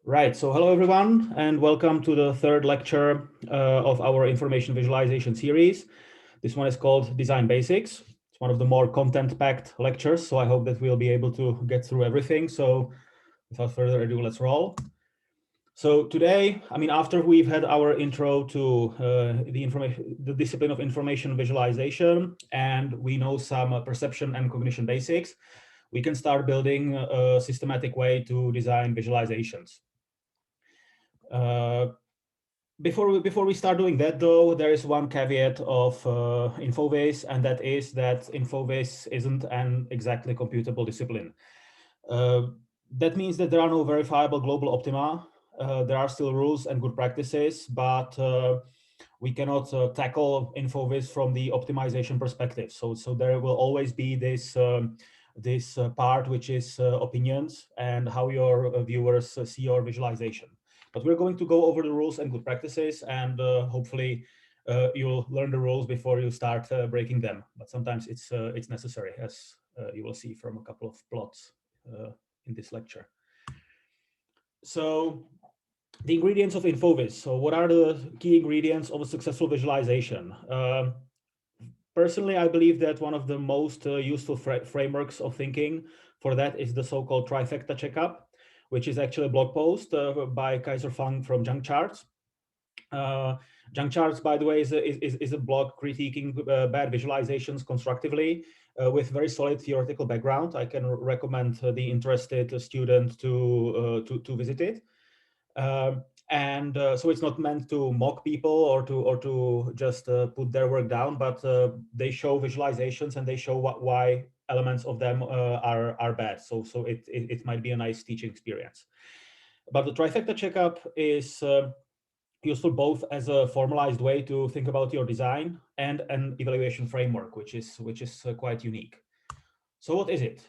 Right, so hello everyone, and welcome to the third lecture of our information visualization series. This one is called Design Basics. It's one of the more content-packed lectures, so I hope that we'll be able to get through everything. So without further ado, let's roll. So today, after we've had our intro to the discipline of information visualization, and we know some perception and cognition basics, we can start building a systematic way to design visualizations. Before we start doing that, though, there is one caveat of InfoVis, and that is that InfoVis isn't an exactly computable discipline. That means that there are no verifiable global optima. There are still rules and good practices, but we cannot tackle InfoVis from the optimization perspective. So there will always be this part which is opinions and how your viewers see your visualization. But we're going to go over the rules and good practices, and hopefully you'll learn the rules before you start breaking them. But sometimes it's necessary, as you will see from a couple of plots in this lecture. So the ingredients of InfoVis. So what are the key ingredients of a successful visualization? Personally, I believe that one of the most useful frameworks of thinking for that is the so-called Trifecta Checkup, which is actually a blog post by Kaiser Fang from Junk Charts. Junk Charts, by the way, is a blog critiquing bad visualizations constructively with very solid theoretical background. I can recommend the interested student to visit it. So it's not meant to mock people or to just put their work down, but they show visualizations and they show why elements of them are bad. So it might be a nice teaching experience. But the Trifecta Checkup is useful both as a formalized way to think about your design and an evaluation framework, which is quite unique. So what is it?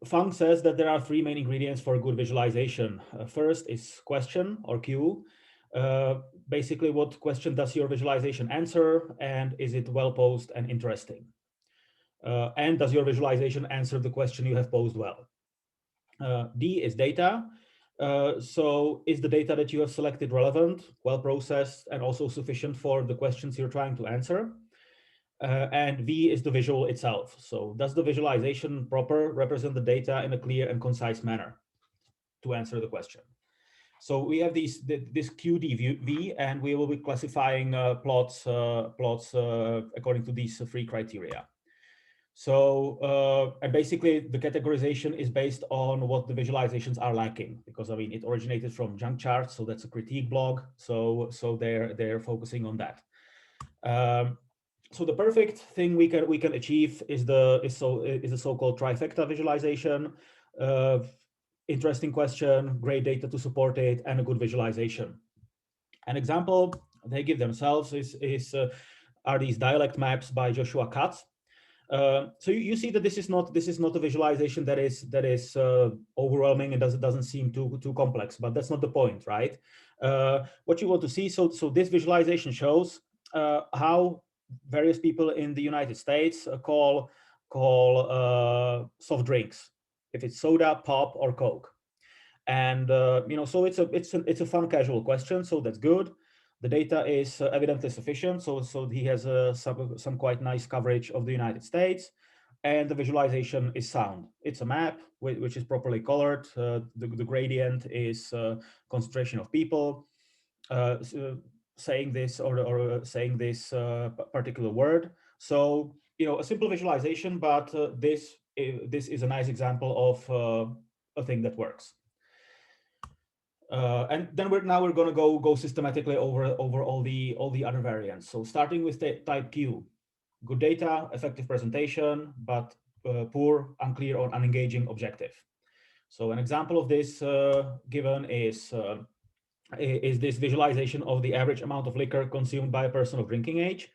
Fang says that there are three main ingredients for good visualization. First is question or Q. Basically, what question does your visualization answer, and is it well posed and interesting? And does your visualization answer the question you have posed well? D is data. So is the data that you have selected relevant, well processed, and also sufficient for the questions you're trying to answer? And V is the visual itself. So does the visualization proper represent the data in a clear and concise manner to answer the question? So we have this QDV, and we will be classifying plots according to these three criteria. So and basically the categorization is based on what the visualizations are lacking, because it originated from Junk Charts, so that's a critique blog. So they're focusing on that. So the perfect thing we can achieve is the so-called trifecta visualization. Interesting question, great data to support it, and a good visualization. An example they give themselves are these dialect maps by Joshua Katz. So you see that this is not a visualization that is overwhelming and doesn't seem too complex, but that's not the point, right? What you want to see, so this visualization shows how various people in the United States call soft drinks, if it's soda, pop, or Coke. And so it's a fun casual question, so that's good. The data is evidently sufficient, so he has some quite nice coverage of the United States, and the visualization is sound. It's a map which is properly colored. The gradient is concentration of people saying this or saying this particular word. So a simple visualization, but this is a nice example of a thing that works. And then we're going to go systematically over all the other variants. So starting with the type Q, good data, effective presentation, but poor, unclear, or unengaging objective. So an example of this given is this visualization of the average amount of liquor consumed by a person of drinking age.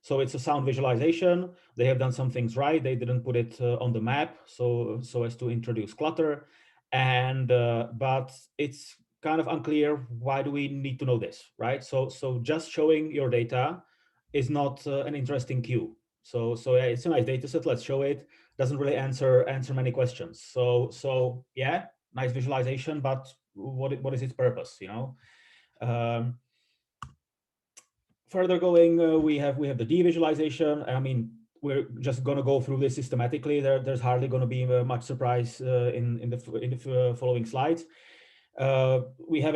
So it's a sound visualization. They have done some things right. They didn't put it on the map so as to introduce clutter, and but it's kind of unclear, why do we need to know this, right? So just showing your data is not an interesting cue. So yeah, it's a nice data set, let's show it. Doesn't really answer many questions. So yeah, nice visualization, but what is its purpose, you know? Further going, we have the devisualization. I mean, we're just going to go through this systematically. There's hardly going to be much surprise in the following slides. We have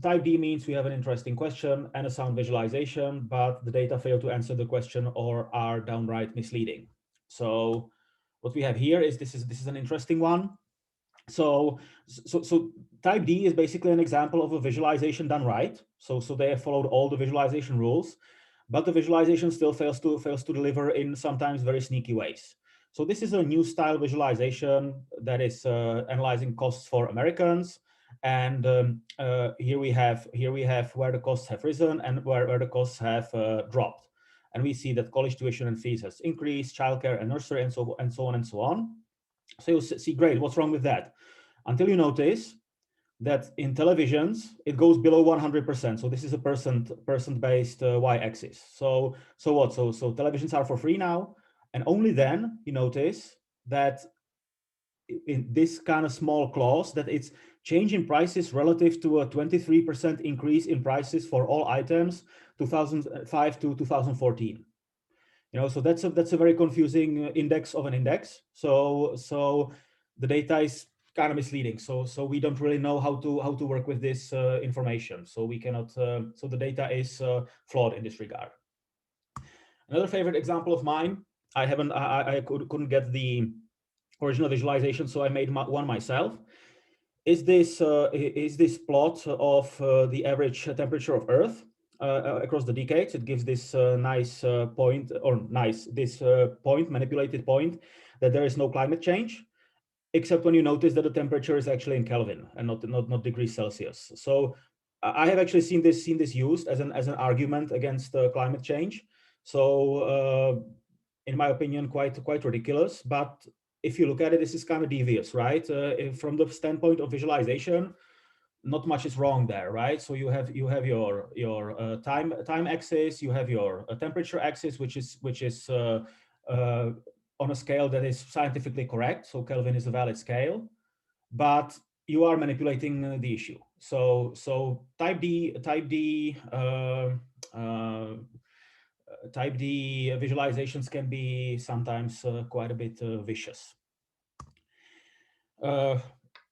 type D means we have an interesting question and a sound visualization, but the data fail to answer the question or are downright misleading. So what we have here is this is an interesting one. So type D is basically an example of a visualization done right. So they have followed all the visualization rules, but the visualization still fails to deliver in sometimes very sneaky ways. So this is a new style visualization that is analyzing costs for Americans, and here we have where the costs have risen and where the costs have dropped, and we see that college tuition and fees has increased, childcare and nursery, and so on and so on. So you'll see, great, what's wrong with that? Until you notice that in televisions, it goes below 100%. So this is a percent-based y-axis. So what? So televisions are for free now. And only then you notice that in this kind of small clause that it's change in prices relative to a 23% increase in prices for all items 2005 to 2014. You know, so that's a very confusing index of an index. So the data is kind of misleading. So we don't really know how to work with this information. So we cannot. So the data is flawed in this regard. Another favorite example of mine. I couldn't get the original visualization, so I made one myself. Is this plot of the average temperature of Earth across the decades? It gives this nice point, manipulated point, that there is no climate change, except when you notice that the temperature is actually in Kelvin and not degrees Celsius. So I have actually seen this used as an argument against climate change. So in my opinion, quite ridiculous. But if you look at it, this is kind of devious, right? From the standpoint of visualization, not much is wrong there, right? So you have your time axis, you have your temperature axis, which is on a scale that is scientifically correct. So Kelvin is a valid scale, but you are manipulating the issue. So type D visualizations can be sometimes quite a bit vicious.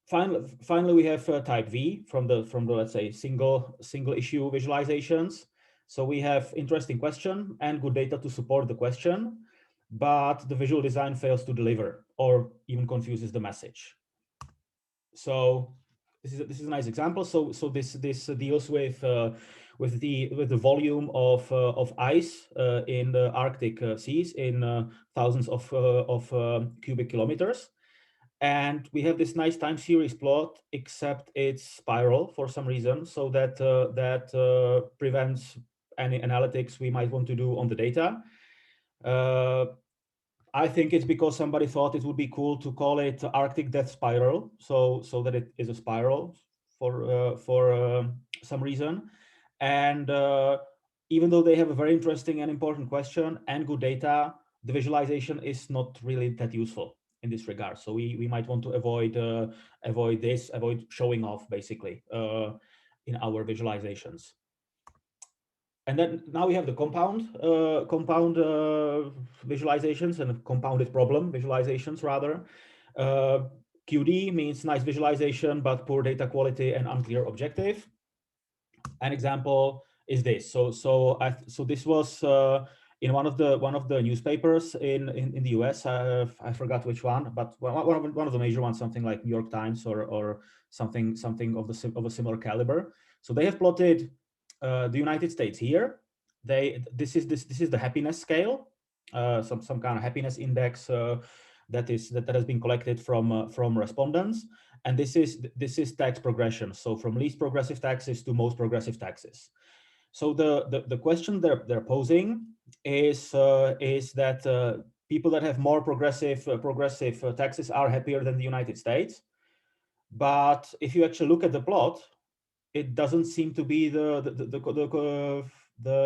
Finally, we have type V from the let's say single issue visualizations. So we have interesting question and good data to support the question, but the visual design fails to deliver or even confuses the message. So this is a nice example. So this deals with the volume of ice in the Arctic seas in thousands of cubic kilometers. And we have this nice time series plot, except it's spiral for some reason, so that prevents any analytics we might want to do on the data. I think it's because somebody thought it would be cool to call it Arctic death spiral, so that it is a spiral for some reason. And even though they have a very interesting and important question and good data, the visualization is not really that useful in this regard. So we might want to avoid showing off basically in our visualizations. And then now we have the compound visualizations and compounded problem visualizations rather. QD means nice visualization but poor data quality and unclear objective. An example is this. So this was in one of the newspapers in the US. I forgot which one, but one of the major ones, something like New York Times or something of a similar caliber. So they have plotted the United States here. This is the happiness scale, some kind of happiness index that has been collected from respondents, and this is tax progression. So from least progressive taxes to most progressive taxes. So the question they're posing is that people that have more progressive taxes are happier than the United States, but if you actually look at the plot, it doesn't seem to be the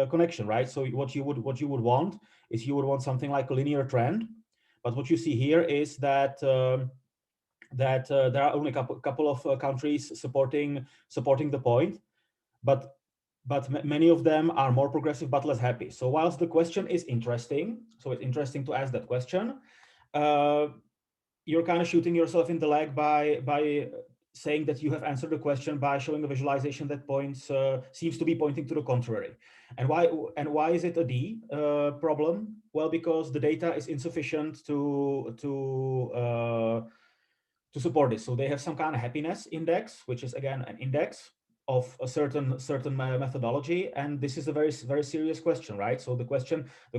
connection, right? So what you would want is you would want something like a linear trend, but what you see here is that that there are only a couple of countries supporting the point, but many of them are more progressive but less happy. So whilst the question is interesting, so it's interesting to ask that question, you're kind of shooting yourself in the leg by saying that you have answered the question by showing a visualization that points seems to be pointing to the contrary. And why is it a D problem? Well, because the data is insufficient to support this. So they have some kind of happiness index, which is again an index of a certain methodology, and this is a very serious question, right? So the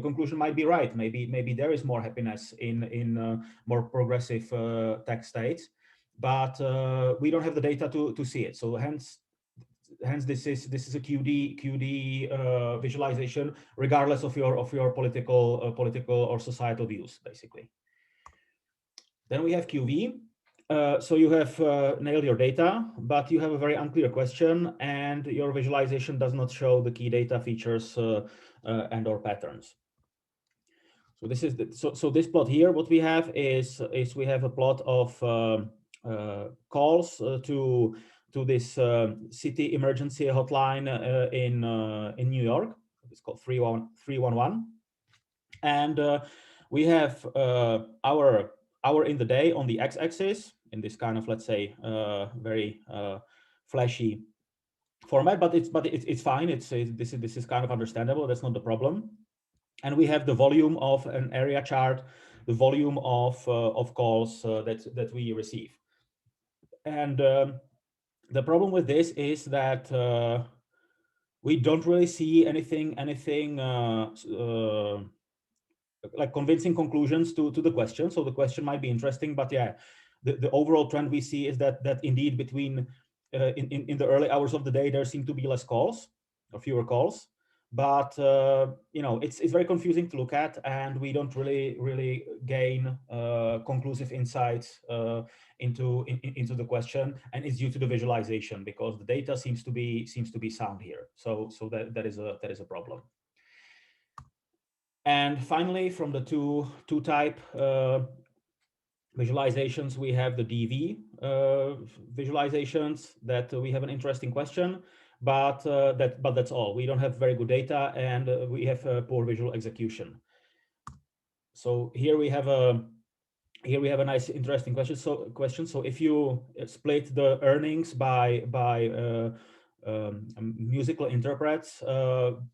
conclusion might be right. Maybe there is more happiness in more progressive text states, but we don't have the data to see it. So hence this is a QD visualization, regardless of your political or societal views, basically. Then we have QV. So you have nailed your data, but you have a very unclear question, and your visualization does not show the key data features and or patterns. So this is so this plot here. What we have is we have a plot of calls to this city emergency hotline in New York. It's called 311, and we have our hour in the day on the x-axis in this kind of, let's say, very flashy format, but it's fine. This is kind of understandable. That's not the problem. And we have the volume of an area chart, the volume of calls that we receive. And the problem with this is that we don't really see anything like convincing conclusions to the question. So the question might be interesting, but yeah, the overall trend we see is that indeed between in the early hours of the day there seem to be less calls or fewer calls, but you know, it's very confusing to look at, and we don't really gain conclusive insights into the question, and it's due to the visualization, because the data seems to be sound here. So that is a problem. And finally, from the two type visualizations, we have the DV visualizations that we have an interesting question, but that's all. We don't have very good data, and we have poor visual execution. So here we have a nice interesting question. So if you split the earnings by musical interprets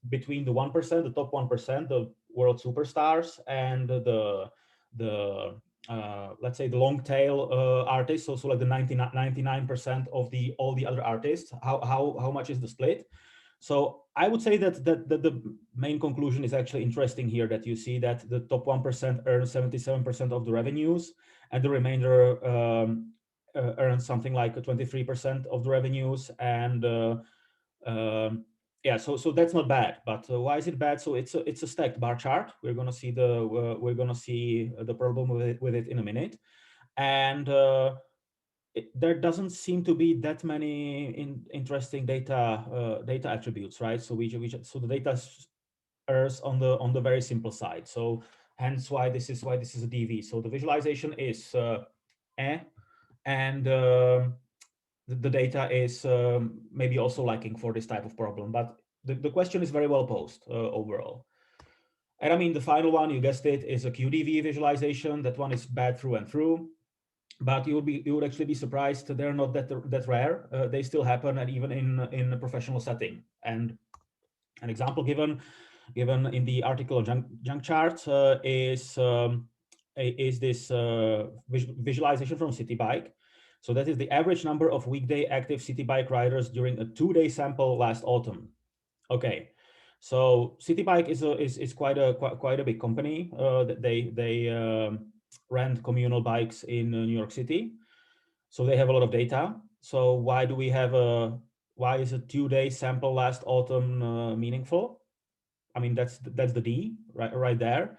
between the 1%, the top 1%, the world superstars, and the let's say the long tail artists, so like the 99% of all the other artists, how much is the split? So I would say that the main conclusion is actually interesting here, that you see that the top 1% earns 77% of the revenues, and the remainder earns something like 23% of the revenues. And yeah, so that's not bad. But why is it bad? So it's a stacked bar chart. We're gonna see the problem with it in a minute, and there doesn't seem to be that many interesting data attributes, right? So so the data errs on the very simple side. So hence why this is a DV. So the visualization is and the data is maybe also lacking for this type of problem. But the question is very well posed overall. And I mean, the final one, you guessed it, is a QDV visualization. That one is bad through and through. But you would actually be surprised they're not that rare. They still happen, and even in a professional setting. And an example given in the article on junk charts is this visualization from City Bike. So that is the average number of weekday active city bike riders during a 2-day sample last autumn. Okay, so City Bike is quite a big company. They rent communal bikes in New York City, so they have a lot of data. So why is a 2-day sample last autumn meaningful? I mean, that's the D right there.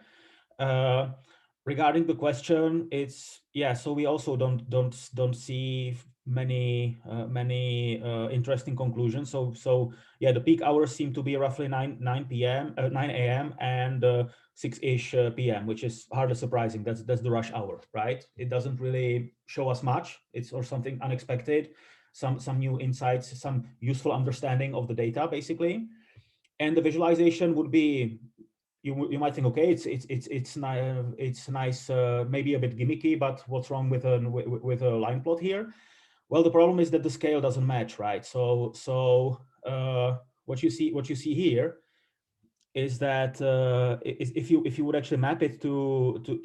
Regarding the question, it's, yeah. So we also don't see many interesting conclusions. So yeah, the peak hours seem to be roughly 9 p.m. 9 a.m. and 6-ish p.m., which is hardly surprising. That's the rush hour, right? It doesn't really show us much. It's or something unexpected, some new insights, some useful understanding of the data, basically. And the visualization would be, you might think, okay, it's nice, maybe a bit gimmicky, but what's wrong with a line plot here? Well, the problem is that the scale doesn't match, right? What you see here is that if you would actually map it uh, to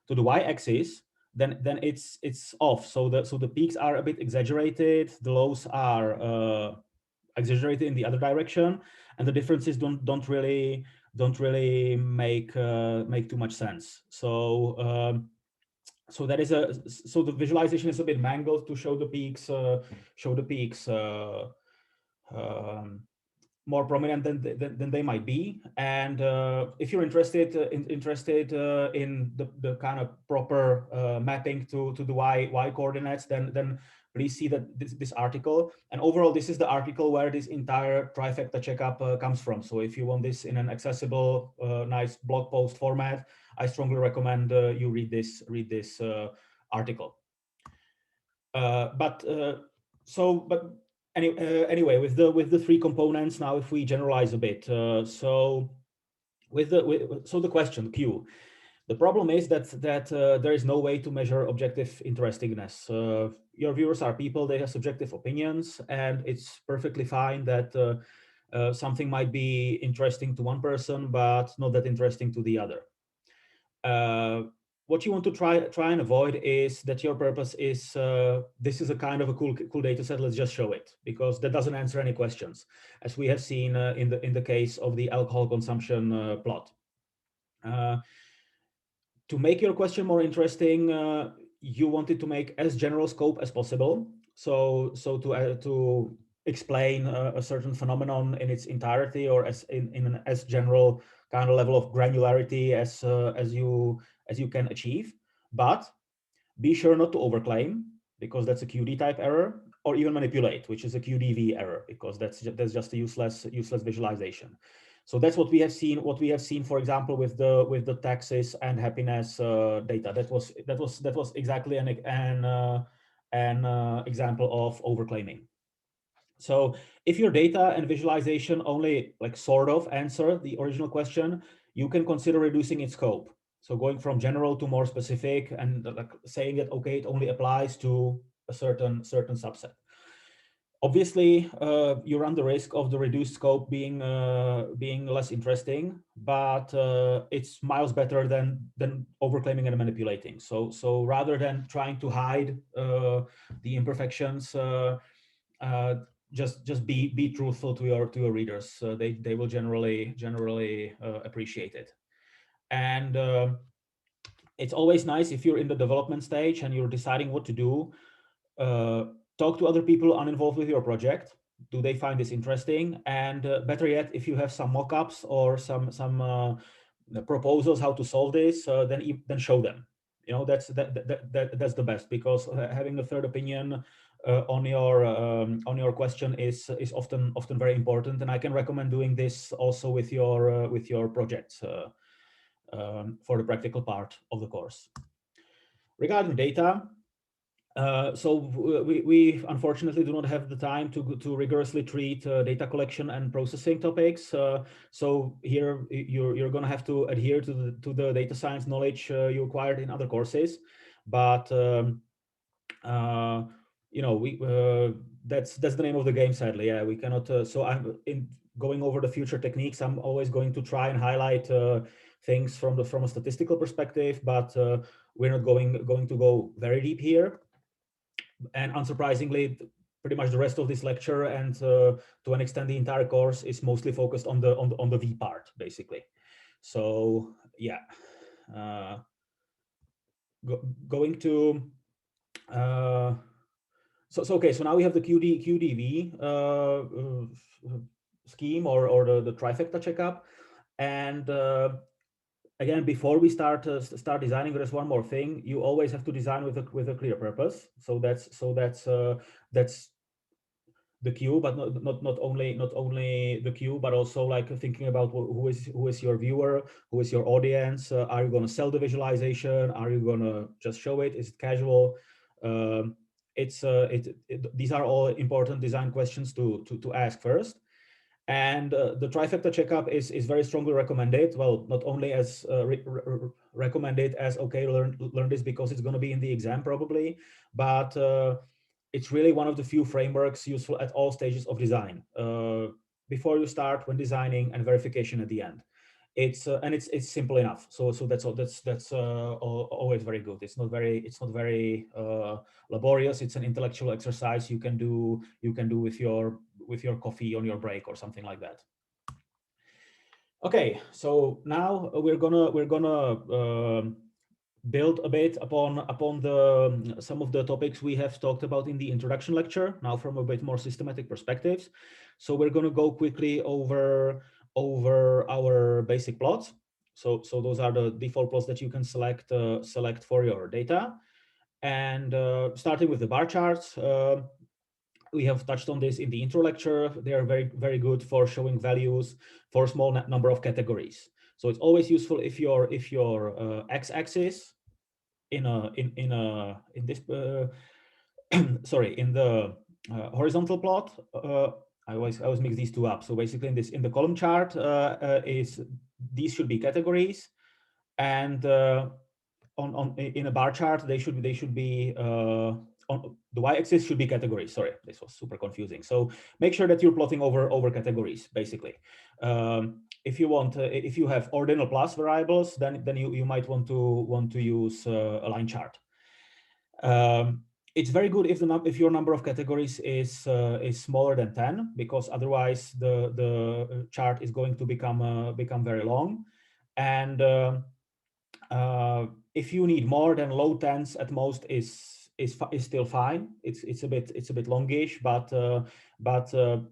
the y-axis, then it's off. So the peaks are a bit exaggerated, the lows are exaggerated in the other direction, and the differences don't really make too much sense. So that is so the visualization is a bit mangled to show the peaks um, more prominent than they might be. And if you're interested in the kind of proper mapping to the y coordinates, then please see that this article. And overall, this is the article where this entire trifecta checkup comes from. So if you want this in an accessible, nice blog post format, I strongly recommend you read this article. But anyway, with the three components now, if we generalize a bit, so the question Q, the problem is that there is no way to measure objective interestingness. Your viewers are people; they have subjective opinions, and it's perfectly fine that something might be interesting to one person, but not that interesting to the other. What you want to try and avoid is that your purpose is this is a kind of a cool data set, let's just show it, because that doesn't answer any questions, as we have seen in the case of the alcohol consumption plot. To make your question more interesting, you want it to make as general scope as possible. So to explain a certain phenomenon in its entirety, or as in an as general kind of level of granularity as you can achieve. But be sure not to overclaim, because that's a QD type error, or even manipulate, which is a QDV error, because that's just a useless visualization. So that's what we have seen. What we have seen, for example, with the taxes and happiness data. That was exactly an example of overclaiming. So if your data and visualization only like sort of answer the original question, you can consider reducing its scope. So going from general to more specific, and like saying that, okay, it only applies to a certain subset. Obviously, you run the risk of the reduced scope being less interesting, but it's miles better than overclaiming and manipulating. So rather than trying to hide the imperfections, just be truthful to your readers. They will generally appreciate it. And it's always nice if you're in the development stage and you're deciding what to do. Talk to other people uninvolved with your project. Do they find this interesting? And better yet, if you have some mock-ups or some proposals how to solve this, then show them. You know, that's the best, because having a third opinion on your question is often very important. And I can recommend doing this also with your projects for the practical part of the course. Regarding data, so we unfortunately do not have the time to rigorously treat data collection and processing topics. So here you're going to have to adhere to the data science knowledge you acquired in other courses. But you know, that's the name of the game. Sadly, yeah, we cannot. So I'm in going over the future techniques. I'm always going to try and highlight things from a statistical perspective, but we're not going to go very deep here. And unsurprisingly, pretty much the rest of this lecture, and to an extent the entire course, is mostly focused on the V part, basically. So yeah, going to so okay. So now we have the QDV scheme, or the trifecta checkup, and again, before we start designing, there's one more thing. You always have to design with a clear purpose. So that's the queue, but not only the queue, but also like thinking about who is your viewer, who is your audience. Are you going to sell the visualization? Are you going to just show it? Is it casual? Um, these are all important design questions to ask first. And the Trifecta Checkup is very strongly recommended. Well, not only as recommended as, okay, learn this because it's going to be in the exam probably, but it's really one of the few frameworks useful at all stages of design, before you start, when designing, and verification at the end. It's simple enough. So that's always very good. It's not very laborious. It's an intellectual exercise you can do with your coffee on your break or something like that. Okay, so now we're gonna build a bit upon the some of the topics we have talked about in the introduction lecture, now from a bit more systematic perspectives. So we're going to go quickly over our basic plots. So those are the default plots that you can select for your data. And starting with the bar charts, we have touched on this in the intro lecture. They are very good for showing values for a small number of categories. So it's always useful if your x-axis in this sorry, in the horizontal plot, I always mix these two up. So basically in the column chart, these should be categories, and in a bar chart they should be on the y-axis should be categories. Sorry, this was super confusing. So make sure that you're plotting over categories basically. If you have ordinal plus variables, then you might want to use a line chart. It's very good if your number of categories is smaller than 10, because otherwise the chart is going to become very long. And if you need more, then low tens at most is still fine. It's a bit longish, but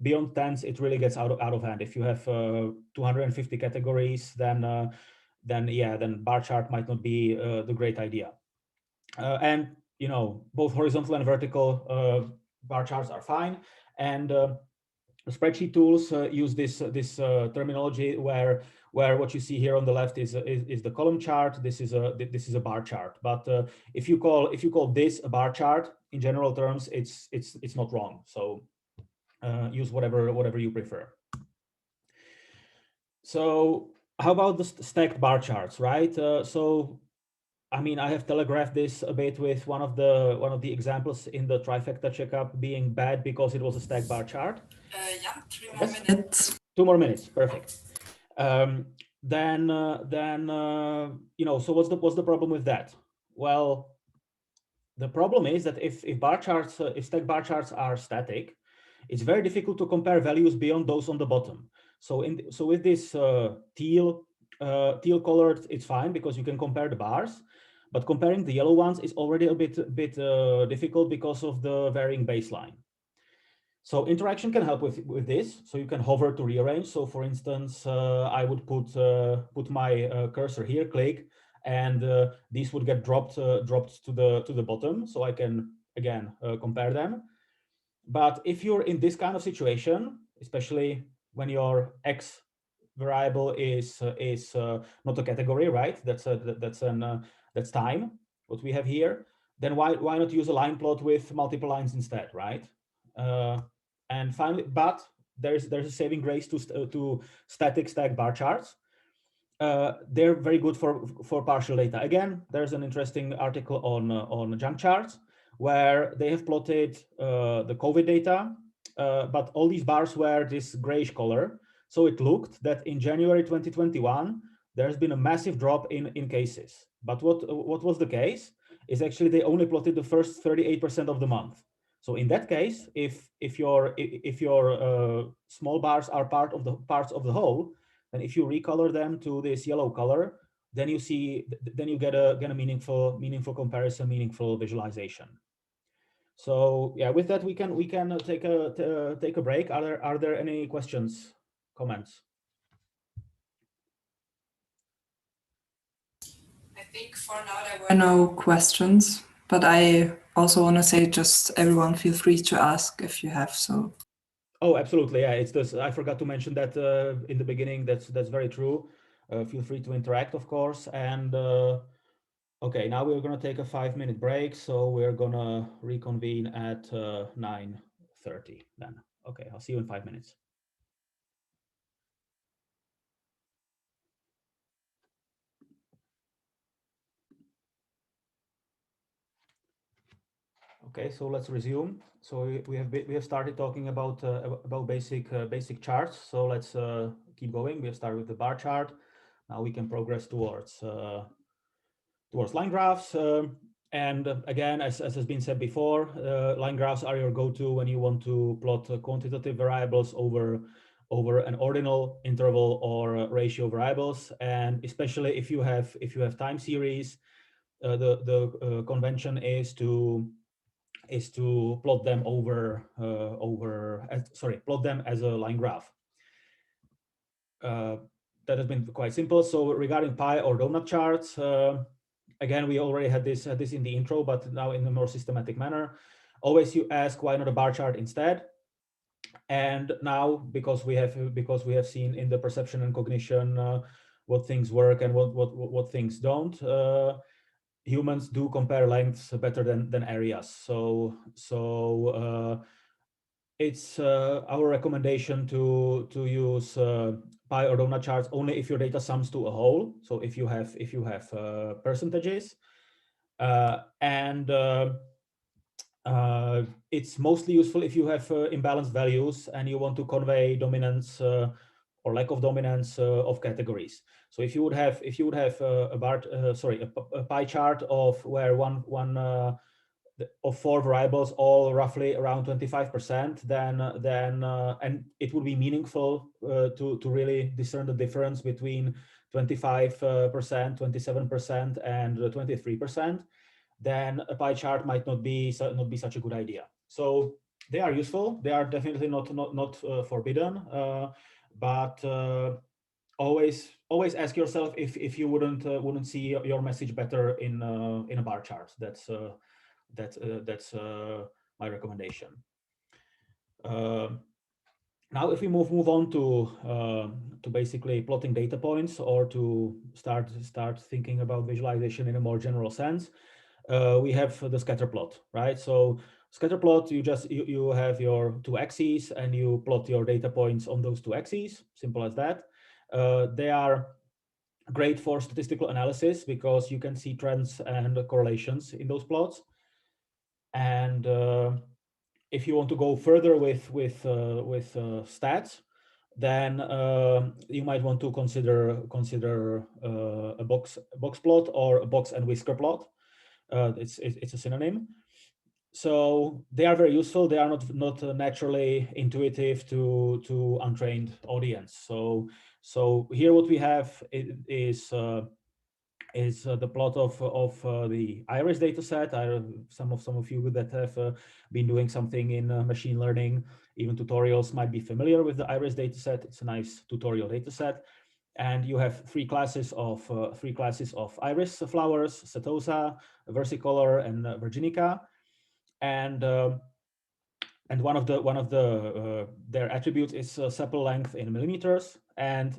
beyond tens it really gets out of hand. If you have 250 categories, then bar chart might not be the great idea. And both horizontal and vertical bar charts are fine. And spreadsheet tools use this terminology where what you see here on the left is the column chart. This is a bar chart. But if you call this a bar chart, in general terms, it's not wrong. So use whatever you prefer. So how about the stacked bar charts, right? So I mean, I have telegraphed this a bit with one of the examples in the Trifecta Checkup being bad because it was a stacked bar chart. Yeah, 3 more minutes. 2 more minutes, perfect. Then so what's the problem with that? Well, the problem is that if stacked bar charts are static, it's very difficult to compare values beyond those on the bottom. So with this teal colored, it's fine because you can compare the bars, but comparing the yellow ones is already a bit difficult because of the varying baseline. So interaction can help with this. So you can hover to rearrange. So for instance, I would put my cursor here, click, and these would get dropped to the bottom. So I can again compare them. But if you're in this kind of situation, especially when your x variable is not a category, right? That's time. What we have here. Then why not use a line plot with multiple lines instead, right? And finally, but there's a saving grace to static stack bar charts. They're very good for partial data. Again, there's an interesting article on junk charts where they have plotted the COVID data, but all these bars were this grayish color. So it looked that in January 2021, there's been a massive drop in cases. But what was the case is actually they only plotted the first 38% of the month. So in that case, if your small bars are parts of the whole, and if you recolor them to this yellow color, then you get a meaningful comparison, meaningful visualization. So yeah, with that we can take a break. Are there any questions, comments? think for now there were no questions, but I also want to say just everyone feel free to ask if you have so. Oh, absolutely. Yeah, it's this. I forgot to mention that in the beginning. That's very true. Feel free to interact, of course. And okay, now we're gonna take a 5-minute break. So we're gonna reconvene at 9:30 then. Okay, I'll see you in 5 minutes. Okay, so let's resume. So we have started talking about basic charts. So let's keep going. We have started with the bar chart. Now we can progress towards line graphs. And again, as has been said before, line graphs are your go-to when you want to plot quantitative variables over an ordinal interval or ratio variables, and especially if you have time series, the convention is to plot them plot them as a line graph. That has been quite simple. So regarding pie or donut charts, again, we already had this in the intro, but now in a more systematic manner. Always you ask why not a bar chart instead. And now because we have seen in the perception and cognition what things work and what things don't. Humans do compare lengths better than areas. So it's our recommendation to use pie or donut charts only if your data sums to a whole. So if you have percentages, and it's mostly useful if you have imbalanced values and you want to convey dominance or lack of dominance of categories. So if you would have a pie chart of where one of 4 variables, all roughly around 25%, then and it would be meaningful to really discern the difference between 25%, 27%, and 23%. Then a pie chart might not be such a good idea. So they are useful. They are definitely not forbidden, but always ask yourself if you wouldn't see your message better in a bar chart. That's my recommendation. Now, if we move on to basically plotting data points, or to start thinking about visualization in a more general sense, we have the scatter plot, right? So scatter plot, you have your 2 axes and you plot your data points on those 2 axes. Simple as that. They are great for statistical analysis because you can see trends and correlations in those plots. And if you want to go further with stats, then you might want to consider a box plot or a box and whisker plot. It's a synonym. So they are very useful. They are not naturally intuitive to untrained audience. So here what we have is the plot of the iris data set. Some of you that have been doing something in machine learning, even tutorials, might be familiar with the iris data set. It's a nice tutorial data set. And you have 3 classes of iris flowers: setosa, versicolor, and virginica. And one of their attributes is sepal length in millimeters, and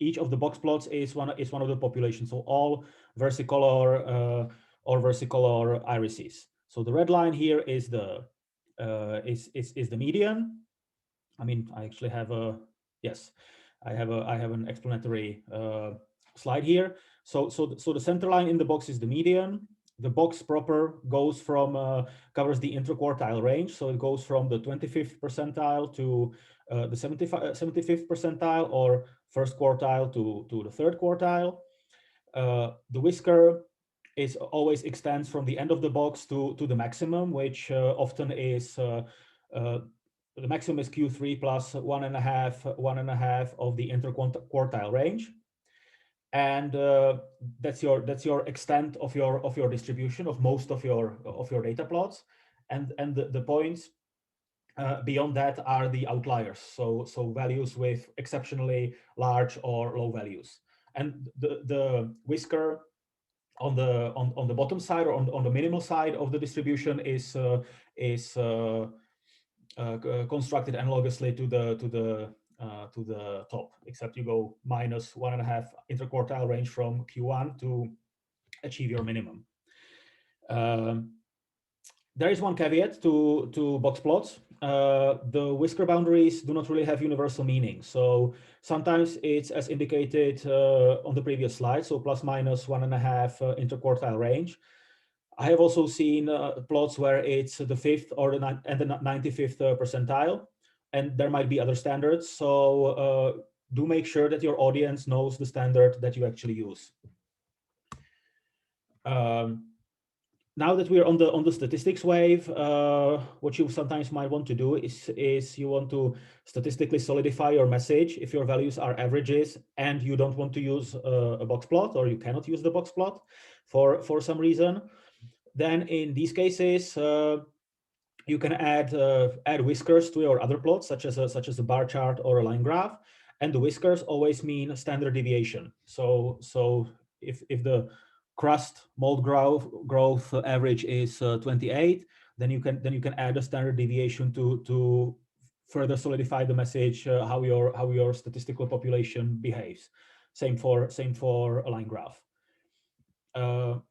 each of the box plots is one of the populations. So all versicolor irises. So the red line here is the median. I mean, I actually have I have an explanatory slide here. So the center line in the box is the median. The box proper goes from covers the interquartile range. So it goes from the 25th percentile to the 75th percentile, or first quartile to the third quartile. The whisker always extends from the end of the box to the maximum, which often is the maximum is Q3 plus one and a half of the interquartile range. And that's your extent of your distribution of most of your data plots. And the points beyond that are the outliers, so values with exceptionally large or low values. And the whisker on the bottom side or on the minimal side of the distribution is constructed analogously to the top, except you go minus 1.5 interquartile range from Q1 to achieve your minimum. There is one caveat to box plots. The whisker boundaries do not really have universal meaning. So sometimes it's as indicated on the previous slide, so plus minus 1.5 interquartile range. I have also seen plots where it's the 5th or the 95th percentile, and there might be other standards. So do make sure that your audience knows the standard that you actually use. Now that we're on the statistics wave, what you sometimes might want to do is you want to statistically solidify your message if your values are averages and you don't want to use a box plot, or you cannot use the box plot for some reason. Then in these cases, you can add whiskers to your other plots, such as a bar chart or a line graph, and the whiskers always mean standard deviation. So if the crust mold growth average is 28, then you can add a standard deviation to further solidify the message how your statistical population behaves. Same for a line graph.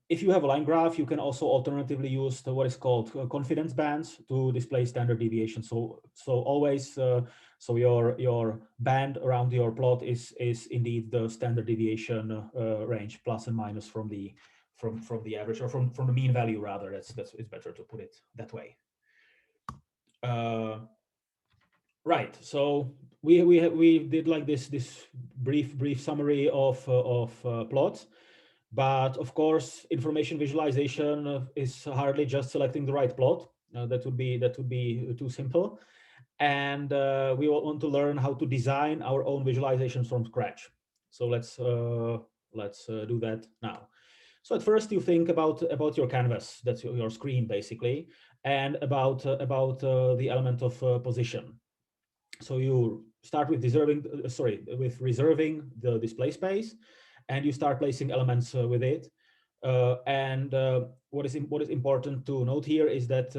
If you have a line graph, you can also alternatively use what is called confidence bands to display standard deviation. So always, so your band around your plot is indeed the standard deviation range, plus and minus from the average, or from the mean value rather. It's better to put it that way. Right. So we did like this brief summary of plots. But of course, information visualization is hardly just selecting the right plot. That would be too simple. And we want to learn how to design our own visualizations from scratch. So let's do that now. So at first, you think about your canvas, that's your screen basically, and about the element of position. So you start with reserving the display space, and you start placing elements with it. What is important to note here is that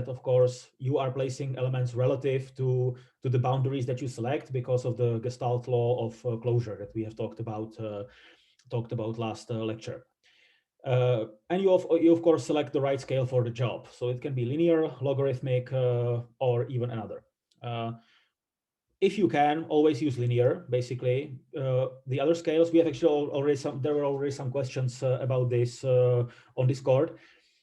of course you are placing elements relative to the boundaries that you select because of the Gestalt law of closure that we have talked about last lecture. And you of course select the right scale for the job. So it can be linear, logarithmic, or even another. If you can, always use linear, basically. The other scales, we have actually there were already some questions about this on Discord.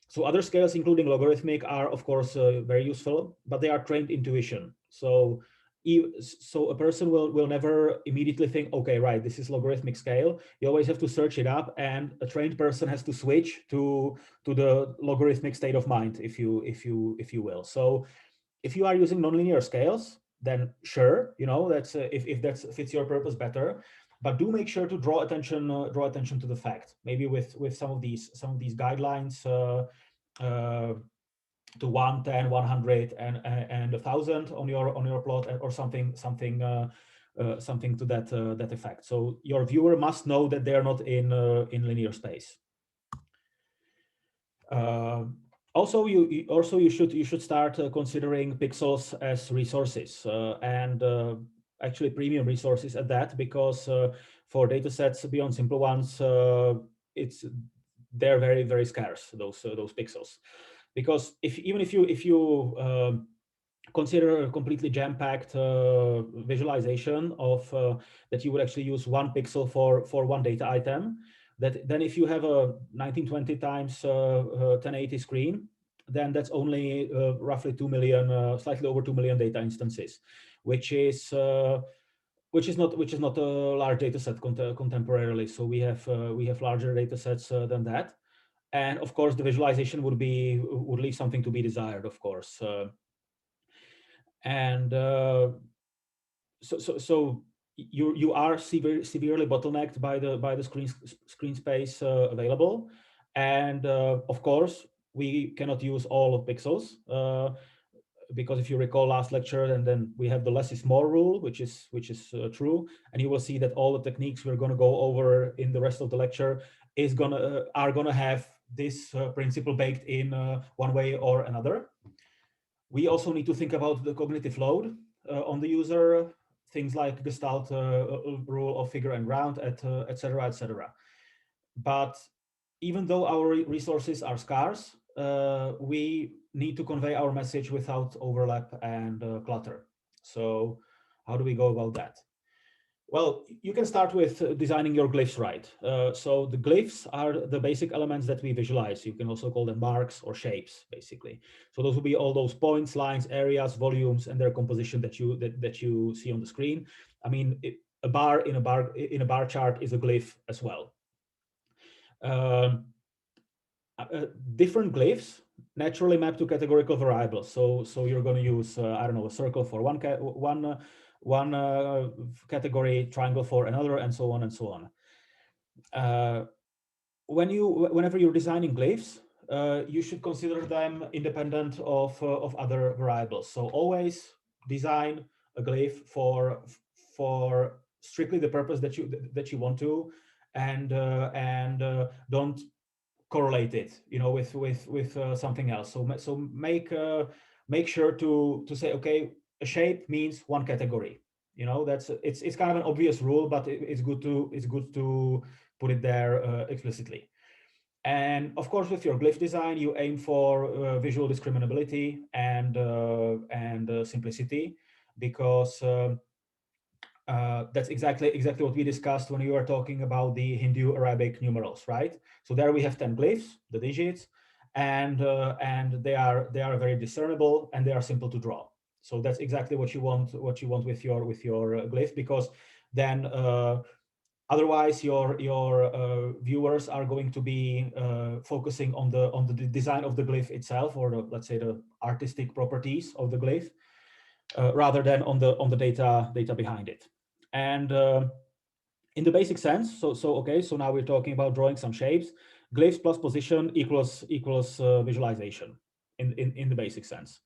So other scales, including logarithmic, are of course very useful, but they are trained intuition. So a person will never immediately think, okay, right, this is logarithmic scale. You always have to search it up, and a trained person has to switch to the logarithmic state of mind, if you will. So if you are using nonlinear scales, then sure, that's if that fits your purpose better, but do make sure to draw attention to the fact, maybe with some of these guidelines to 1, 10, 100 and 1,000 on your plot, or something to that effect. So your viewer must know that they are not in linear space. Also, you should start considering pixels as resources, and actually premium resources at that, because for data sets beyond simple ones, they're very, very scarce, those pixels. Because even if you consider a completely jam-packed visualization of that you would actually use 1 pixel for one data item, then if you have a 1920 times 1080 screen, then that's only roughly 2 million, slightly over 2 million data instances, which is not a large data set contemporarily. So we have larger data sets than that, and of course the visualization would leave something to be desired, of course. So you are severely bottlenecked by the screen space available, and of course we cannot use all of pixels, because if you recall last lecture, and then we have the less is more rule, which is true, and you will see that all the techniques we're going to go over in the rest of the lecture are gonna have this principle baked in one way or another. We also need to think about the cognitive load on the user, things like Gestalt rule of figure and ground, et cetera, et cetera. But even though our resources are scarce, we need to convey our message without overlap and clutter. So how do we go about that? Well, you can start with designing your glyphs right. So the glyphs are the basic elements that we visualize. You can also call them marks or shapes, basically. So those will be all those points, lines, areas, volumes, and their composition that you see on the screen. I mean, a bar in a bar chart is a glyph as well. Different glyphs naturally map to categorical variables. So you're going to use I don't know, a circle for one category, triangle for another, and so on and so on. Whenever you're designing glyphs, you should consider them independent of other variables. So always design a glyph for strictly the purpose that you want to, and don't correlate it, with something else. So make sure to say, okay, a shape means one category. It's kind of an obvious rule, but it's good to put it there explicitly. And of course, with your glyph design, you aim for visual discriminability and simplicity, because that's exactly what we discussed when you were talking about the Hindu Arabic numerals, right? So there we have 10 glyphs, the digits, and they are very discernible, and they are simple to draw. So that's exactly what you want with your glyph, because then otherwise your viewers are going to be focusing on the design of the glyph itself, or let's say the artistic properties of the glyph, rather than on the data behind it. And in the basic sense, so now we're talking about drawing some shapes. Glyphs plus position equals visualization in the basic sense.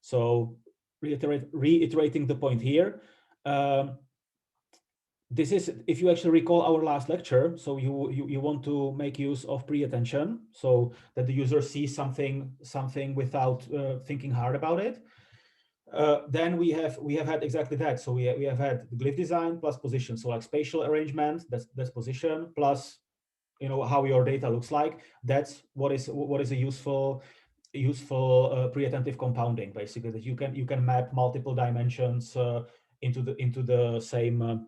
So reiterating the point here. This is, if you actually recall our last lecture, so you want to make use of pre-attention, so that the user sees something without thinking hard about it. Then we have had exactly that. So we have had the glyph design plus position. So like spatial arrangement, that's position, plus how your data looks like. That's what is a useful pre-attentive compounding, basically, that you can map multiple dimensions into the same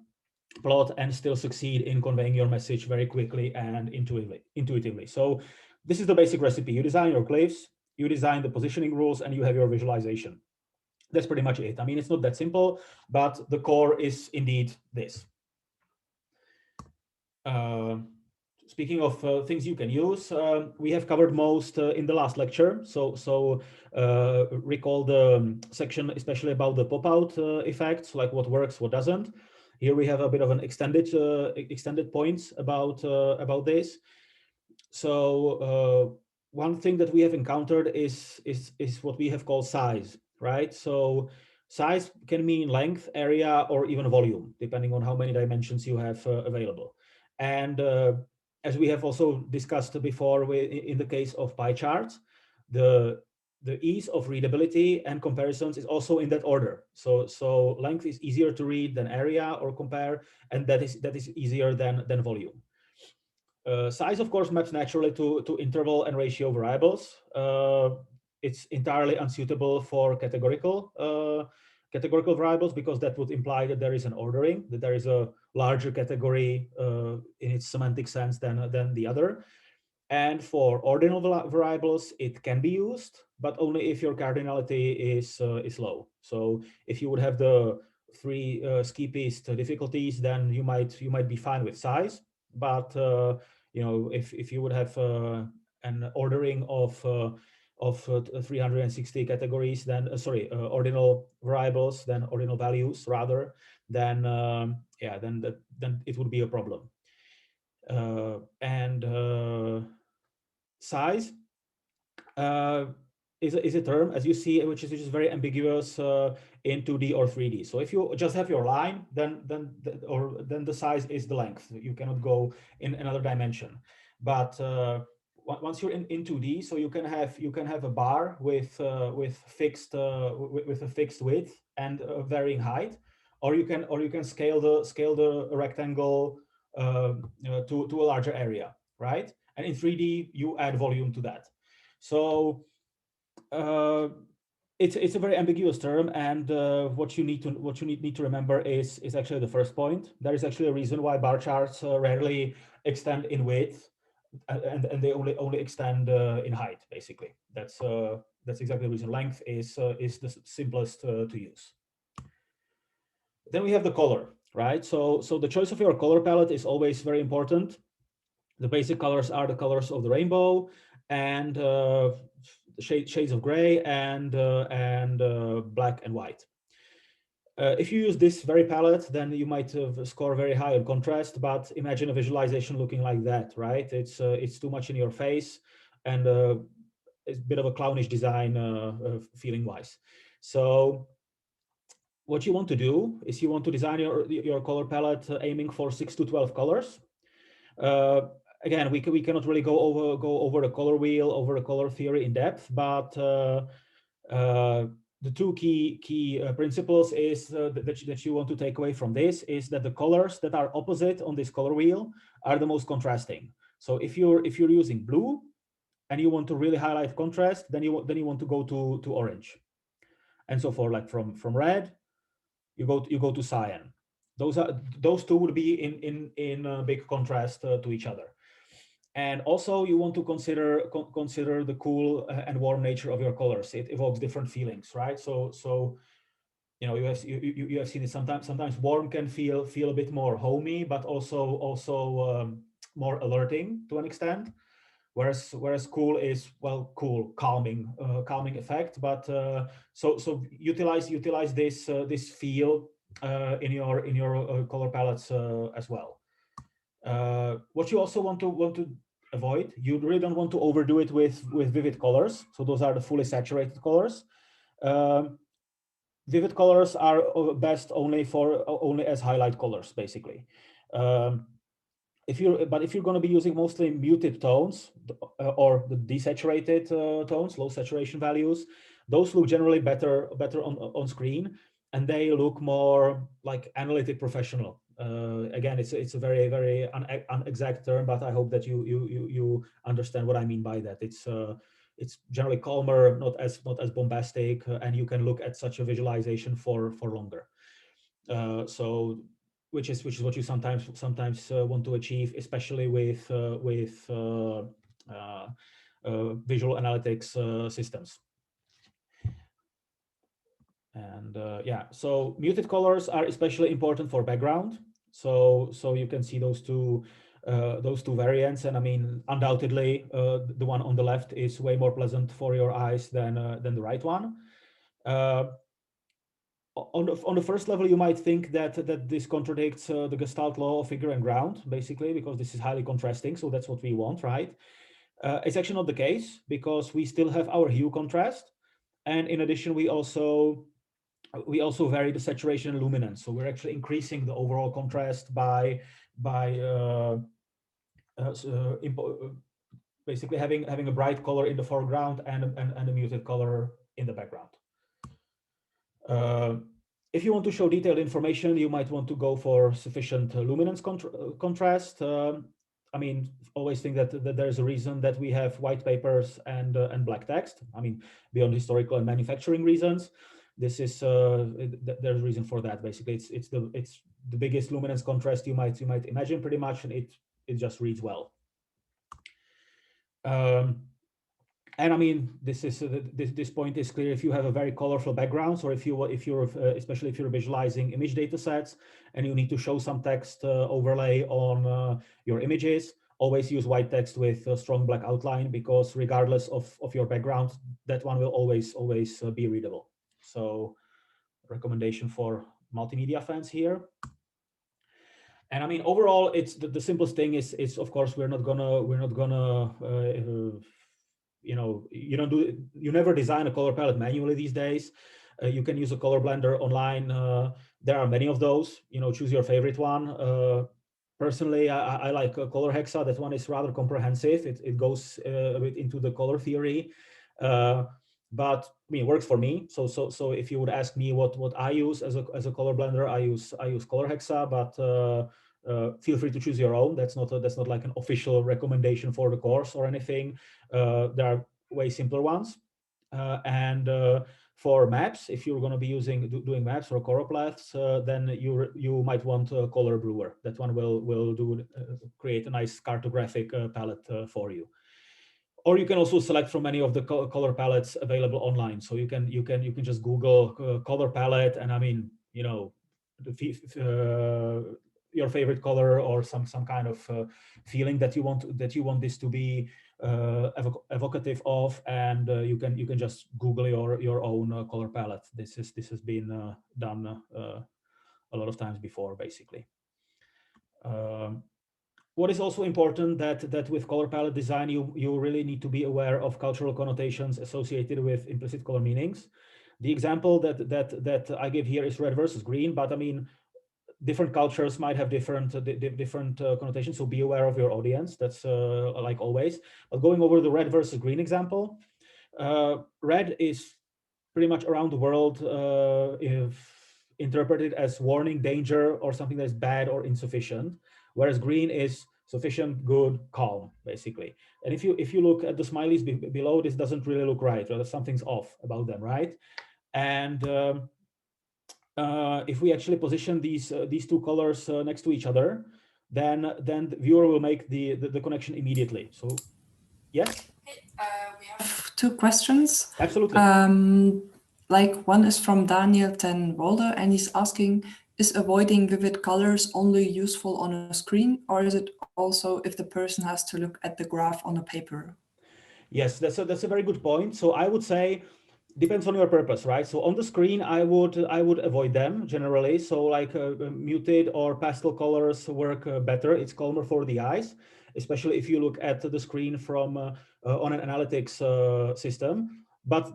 plot and still succeed in conveying your message very quickly and intuitively. So this is the basic recipe. You design your glyphs, you design the positioning rules, and you have your visualization. That's pretty much it. I mean, it's not that simple, but the core is indeed this. Speaking of things you can use, we have covered most in the last lecture. So recall the section, especially about the pop-out effects, like what works, what doesn't. Here we have a bit of an extended points about this. So one thing that we have encountered is what we have called size, right? So size can mean length, area, or even volume, depending on how many dimensions you have available. And as we have also discussed before, in the case of pie charts, the ease of readability and comparisons is also in that order. So length is easier to read than area or compare, and that is easier than volume. Size, of course, maps naturally to interval and ratio variables. It's entirely unsuitable for categorical variables, because that would imply that there is an ordering, that there is a larger category in its semantic sense than the other. And for ordinal variables, it can be used, but only if your cardinality is low. So if you would have the 3 ski-piste difficulties, then you might be fine with size. But if you would have an ordering of 360 categories, then ordinal variables, then ordinal values rather, then then it would be a problem. Size is a term, as you see, which is very ambiguous in 2D or 3D. So if you just have your line, then the size is the length. You cannot go in another dimension. But once you're in 2D, so you can have a bar with fixed with a fixed width and varying height, or you can scale the rectangle to a larger area, right? And in 3D you add volume to that. So it's a very ambiguous term, and what you need to remember is actually the first point. There is actually a reason why bar charts rarely extend in width, and they only extend in height. Basically, that's exactly the reason. Length is the simplest to use. Then we have the color, right? So the choice of your color palette is always very important. The basic colors are the colors of the rainbow, and shades of gray, and black and white. If you use this very palette, then you might score very high on contrast, but imagine a visualization looking like that, right? It's too much in your face, and it's a bit of a clownish design feeling wise. So what you want to do is you want to design your color palette aiming for 6 to 12 colors. Again, we cannot really go over the color wheel, over the color theory in depth, but the two key principles is that you want to take away from this is that the colors that are opposite on this color wheel are the most contrasting. So if you're using blue and you want to really highlight contrast, then you want to go to orange, and so forth. Like from red, you go to cyan. Those two would be in big contrast to each other. And also you want to consider the cool and warm nature of your colors. It evokes different feelings, right? So you know, you have seen it sometimes. Sometimes warm can feel a bit more homey, but also more alerting to an extent. Whereas cool is, well, cool, calming effect. But so utilize this feel in your color palettes as well. What you also want to avoid, you really don't want to overdo it with vivid colors. So those are the fully saturated colors. Vivid colors are best only as highlight colors, basically. If you're going to be using mostly muted tones or the desaturated tones, low saturation values, those look generally better on screen, and they look more like analytic professional. Again, it's a very unexact term, but I hope that you understand what I mean by that. It's generally calmer, not as bombastic, and you can look at such a visualization for longer. So which is what you sometimes want to achieve, especially with visual analytics systems. And yeah, so muted colors are especially important for background. So you can see those two variants, and I mean, undoubtedly, the one on the left is way more pleasant for your eyes than the right one. On the first level, you might think that this contradicts the Gestalt law of figure and ground, basically, because this is highly contrasting. So that's what we want, right? It's actually not the case, because we still have our hue contrast, and in addition, we also vary the saturation and luminance. So we're actually increasing the overall contrast by basically having a bright color in the foreground and a muted color in the background. If you want to show detailed information, you might want to go for sufficient luminance contrast. I mean, always think that there's a reason that we have white papers and black text. I mean, beyond historical and manufacturing reasons, this is there's a reason for that. Basically, it's the biggest luminance contrast you might imagine, pretty much, and it just reads well. And I mean, this point is clear if you have a very colorful background, or if you're especially if you're visualizing image data sets and you need to show some text overlay on your images. Always use white text with a strong black outline, because regardless of your background, that one will always be readable. So, recommendation for multimedia fans here. And I mean, overall, it's the simplest thing is of course we're not gonna you know, you never design a color palette manually these days. You can use a color blender online. There are many of those. You know, choose your favorite one. personally, I like color hexa. That one is rather comprehensive. It goes a bit into the color theory, but I mean, it works for me. So if you would ask me what I use as a color blender, I use color hexa, but feel free to choose your own. That's not like an official recommendation for the course or anything. There are way simpler ones, and for maps, if you're going to be doing maps or choroplaths, then you might want a color brewer. That one will create a nice cartographic palette for you. Or you can also select from any of the color palettes available online. So you can just Google color palette, and I mean, you know, your favorite color or some kind of feeling that you want this to be evocative of, and you can just Google your own color palette. This has been done a lot of times before, basically. What is also important that with color palette design, you really need to be aware of cultural connotations associated with implicit color meanings. The example that I give here is red versus green, but I mean, different cultures might have different connotations, so be aware of your audience. That's like always. But going over the red versus green example, red is pretty much around the world if interpreted as warning, danger, or something that's bad or insufficient, whereas green is sufficient, good, calm, basically. And if you look at the smileys below, this doesn't really look right, or something's off about them, right? And if we actually position these two colors next to each other, then the viewer will make the connection immediately. So, yes. We have two questions. Absolutely. Like one is from Daniel ten Wolde, and he's asking, is avoiding vivid colors only useful on a screen, or is it also if the person has to look at the graph on a paper? Yes, that's a very good point. So I would say depends on your purpose, right? So on the screen, I would avoid them generally. So like muted or pastel colors work better. It's calmer for the eyes, especially if you look at the screen from on an analytics system. But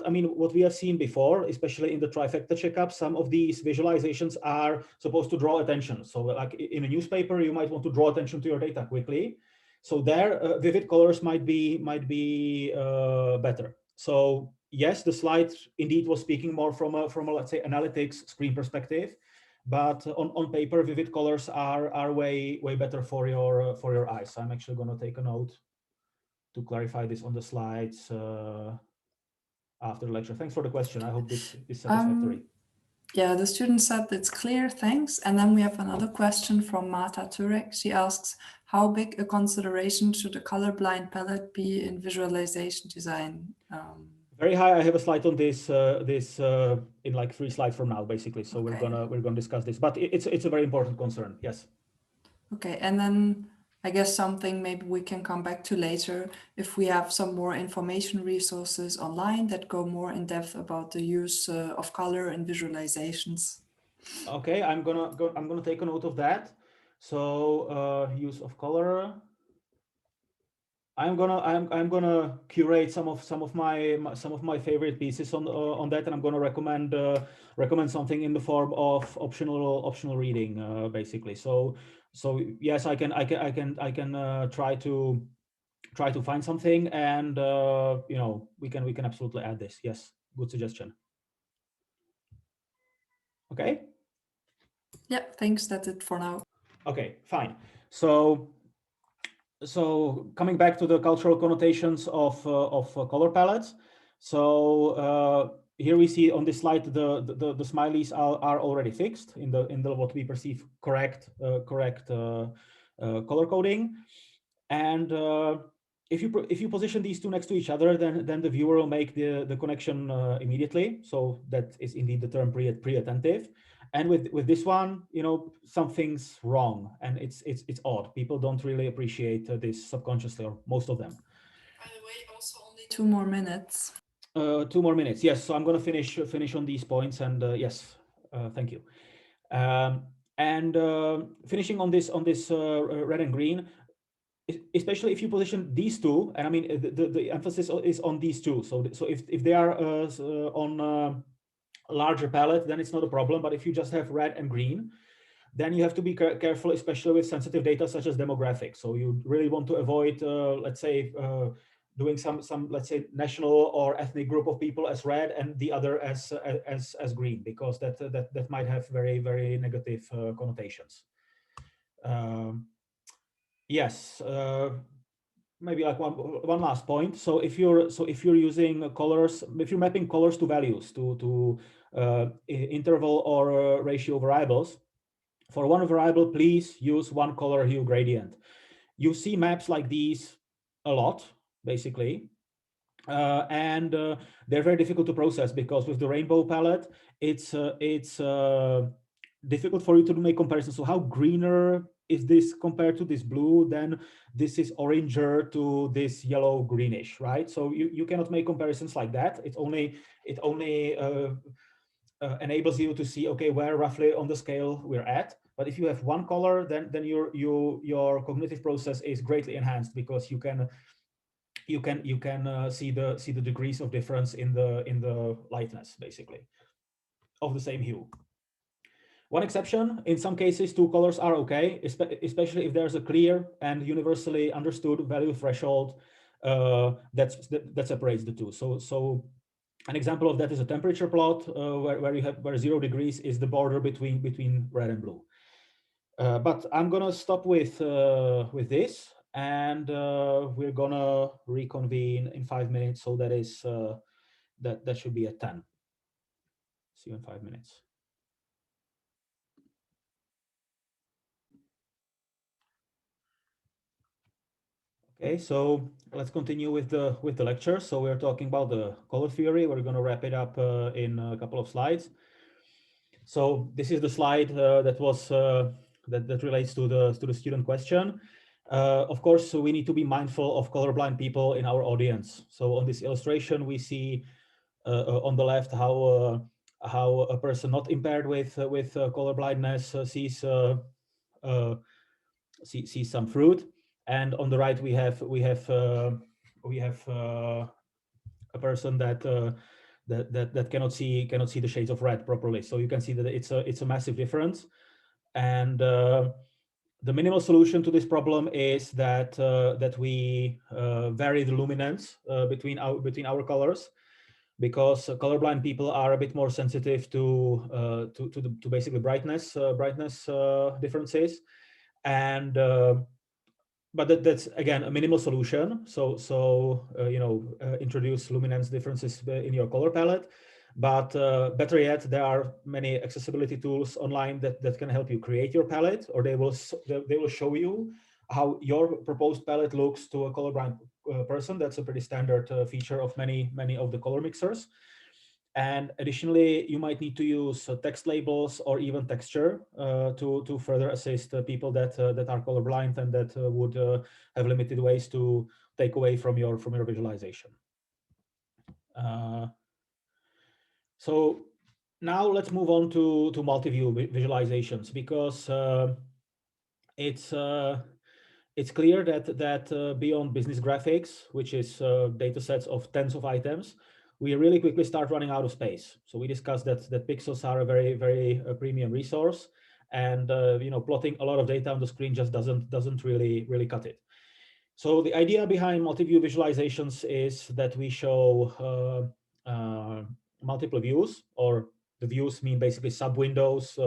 I mean, what we have seen before, especially in the Trifecta Checkup, some of these visualizations are supposed to draw attention. So like in a newspaper, you might want to draw attention to your data quickly. So there, vivid colors might be better. So yes, the slide indeed was speaking more from a let's say analytics screen perspective, but on paper, vivid colors are way better for your eyes. So I'm actually going to take a note to clarify this on the slides after the lecture. Thanks for the question. I hope this is satisfactory. Yeah, the student said it's clear, thanks. And then we have another question from Marta Turek. She asks, how big a consideration should a colorblind palette be in visualization design? Very high. I have a slide on this in like 3 slides from now, basically. So okay. we're gonna discuss this, but it's a very important concern. Yes. Okay, and then I guess something maybe we can come back to later if we have some more information resources online that go more in depth about the use of color in visualizations. Okay, I'm gonna take a note of that. So use of color. I'm gonna curate some of my favorite pieces on that, and I'm gonna recommend something in the form of optional reading, basically. So yes, I can try to find something, and you know, we can absolutely add this. Yes, good suggestion. Okay. Yeah, thanks. That's it for now. Okay, fine. So coming back to the cultural connotations of color palettes. So here we see on this slide the smileys are already fixed in the what we perceive correct color coding, and if you position these two next to each other, then the viewer will make the connection immediately. So that is indeed the term pre-attentive. And with this one, you know, something's wrong, and it's odd. People don't really appreciate this subconsciously, or most of them. By the way, also only 2 more minutes. 2 more minutes. Yes. So I'm going to finish on these points, and yes, thank you. And finishing on this red and green, especially if you position these two, and I mean the emphasis is on these two. So if they are on a larger palette, then it's not a problem. But if you just have red and green, then you have to be careful, especially with sensitive data such as demographics. So you really want to avoid, let's say, doing some let's say national or ethnic group of people as red and the other as green, because that might have very negative connotations. Yes. Maybe like one last point. So if you're using colors, if you're mapping colors to values, to interval or ratio variables, for one variable, please use one color hue gradient. You see maps like these a lot, basically, and they're very difficult to process, because with the rainbow palette, it's difficult for you to make comparisons. So how greener is this compared to this blue? Then this is oranger to this yellow greenish, right? So you cannot make comparisons like that. It only enables you to see, okay, where roughly on the scale we're at. But if you have one color, then your cognitive process is greatly enhanced, because you can see the degrees of difference in the lightness, basically, of the same hue. One exception: in some cases, two colors are okay, especially if there's a clear and universally understood value threshold that separates the two. So an example of that is a temperature plot where 0 degrees is the border between red and blue. But I'm gonna stop with this, and we're gonna reconvene in 5 minutes. So that is that should be at 10. See you in 5 minutes. Okay, so let's continue with the lecture. So we're talking about the color theory. We're gonna wrap it up in a couple of slides. So this is the slide that was that relates to the student question. Of course, so we need to be mindful of colorblind people in our audience. So on this illustration, we see on the left how a person not impaired with color blindness sees some fruit, and on the right we have a person that cannot see the shades of red properly. So you can see that it's a massive difference, and the minimal solution to this problem is that we vary the luminance between our colors, because colorblind people are a bit more sensitive to basically brightness differences, and but that's again a minimal solution. So introduce luminance differences in your color palette. But better yet, there are many accessibility tools online that can help you create your palette, or they will show you how your proposed palette looks to a colorblind person. That's a pretty standard feature of many of the color mixers. And additionally, you might need to use text labels or even texture to further assist people that are colorblind and that would have limited ways to take away from your visualization. So now let's move on to multi-view visualizations, because it's clear that beyond business graphics, which is data sets of tens of items, we really quickly start running out of space. So we discussed that pixels are a very premium resource, and plotting a lot of data on the screen just doesn't really cut it. So the idea behind multi-view visualizations is that we show multiple views, or the views mean basically sub windows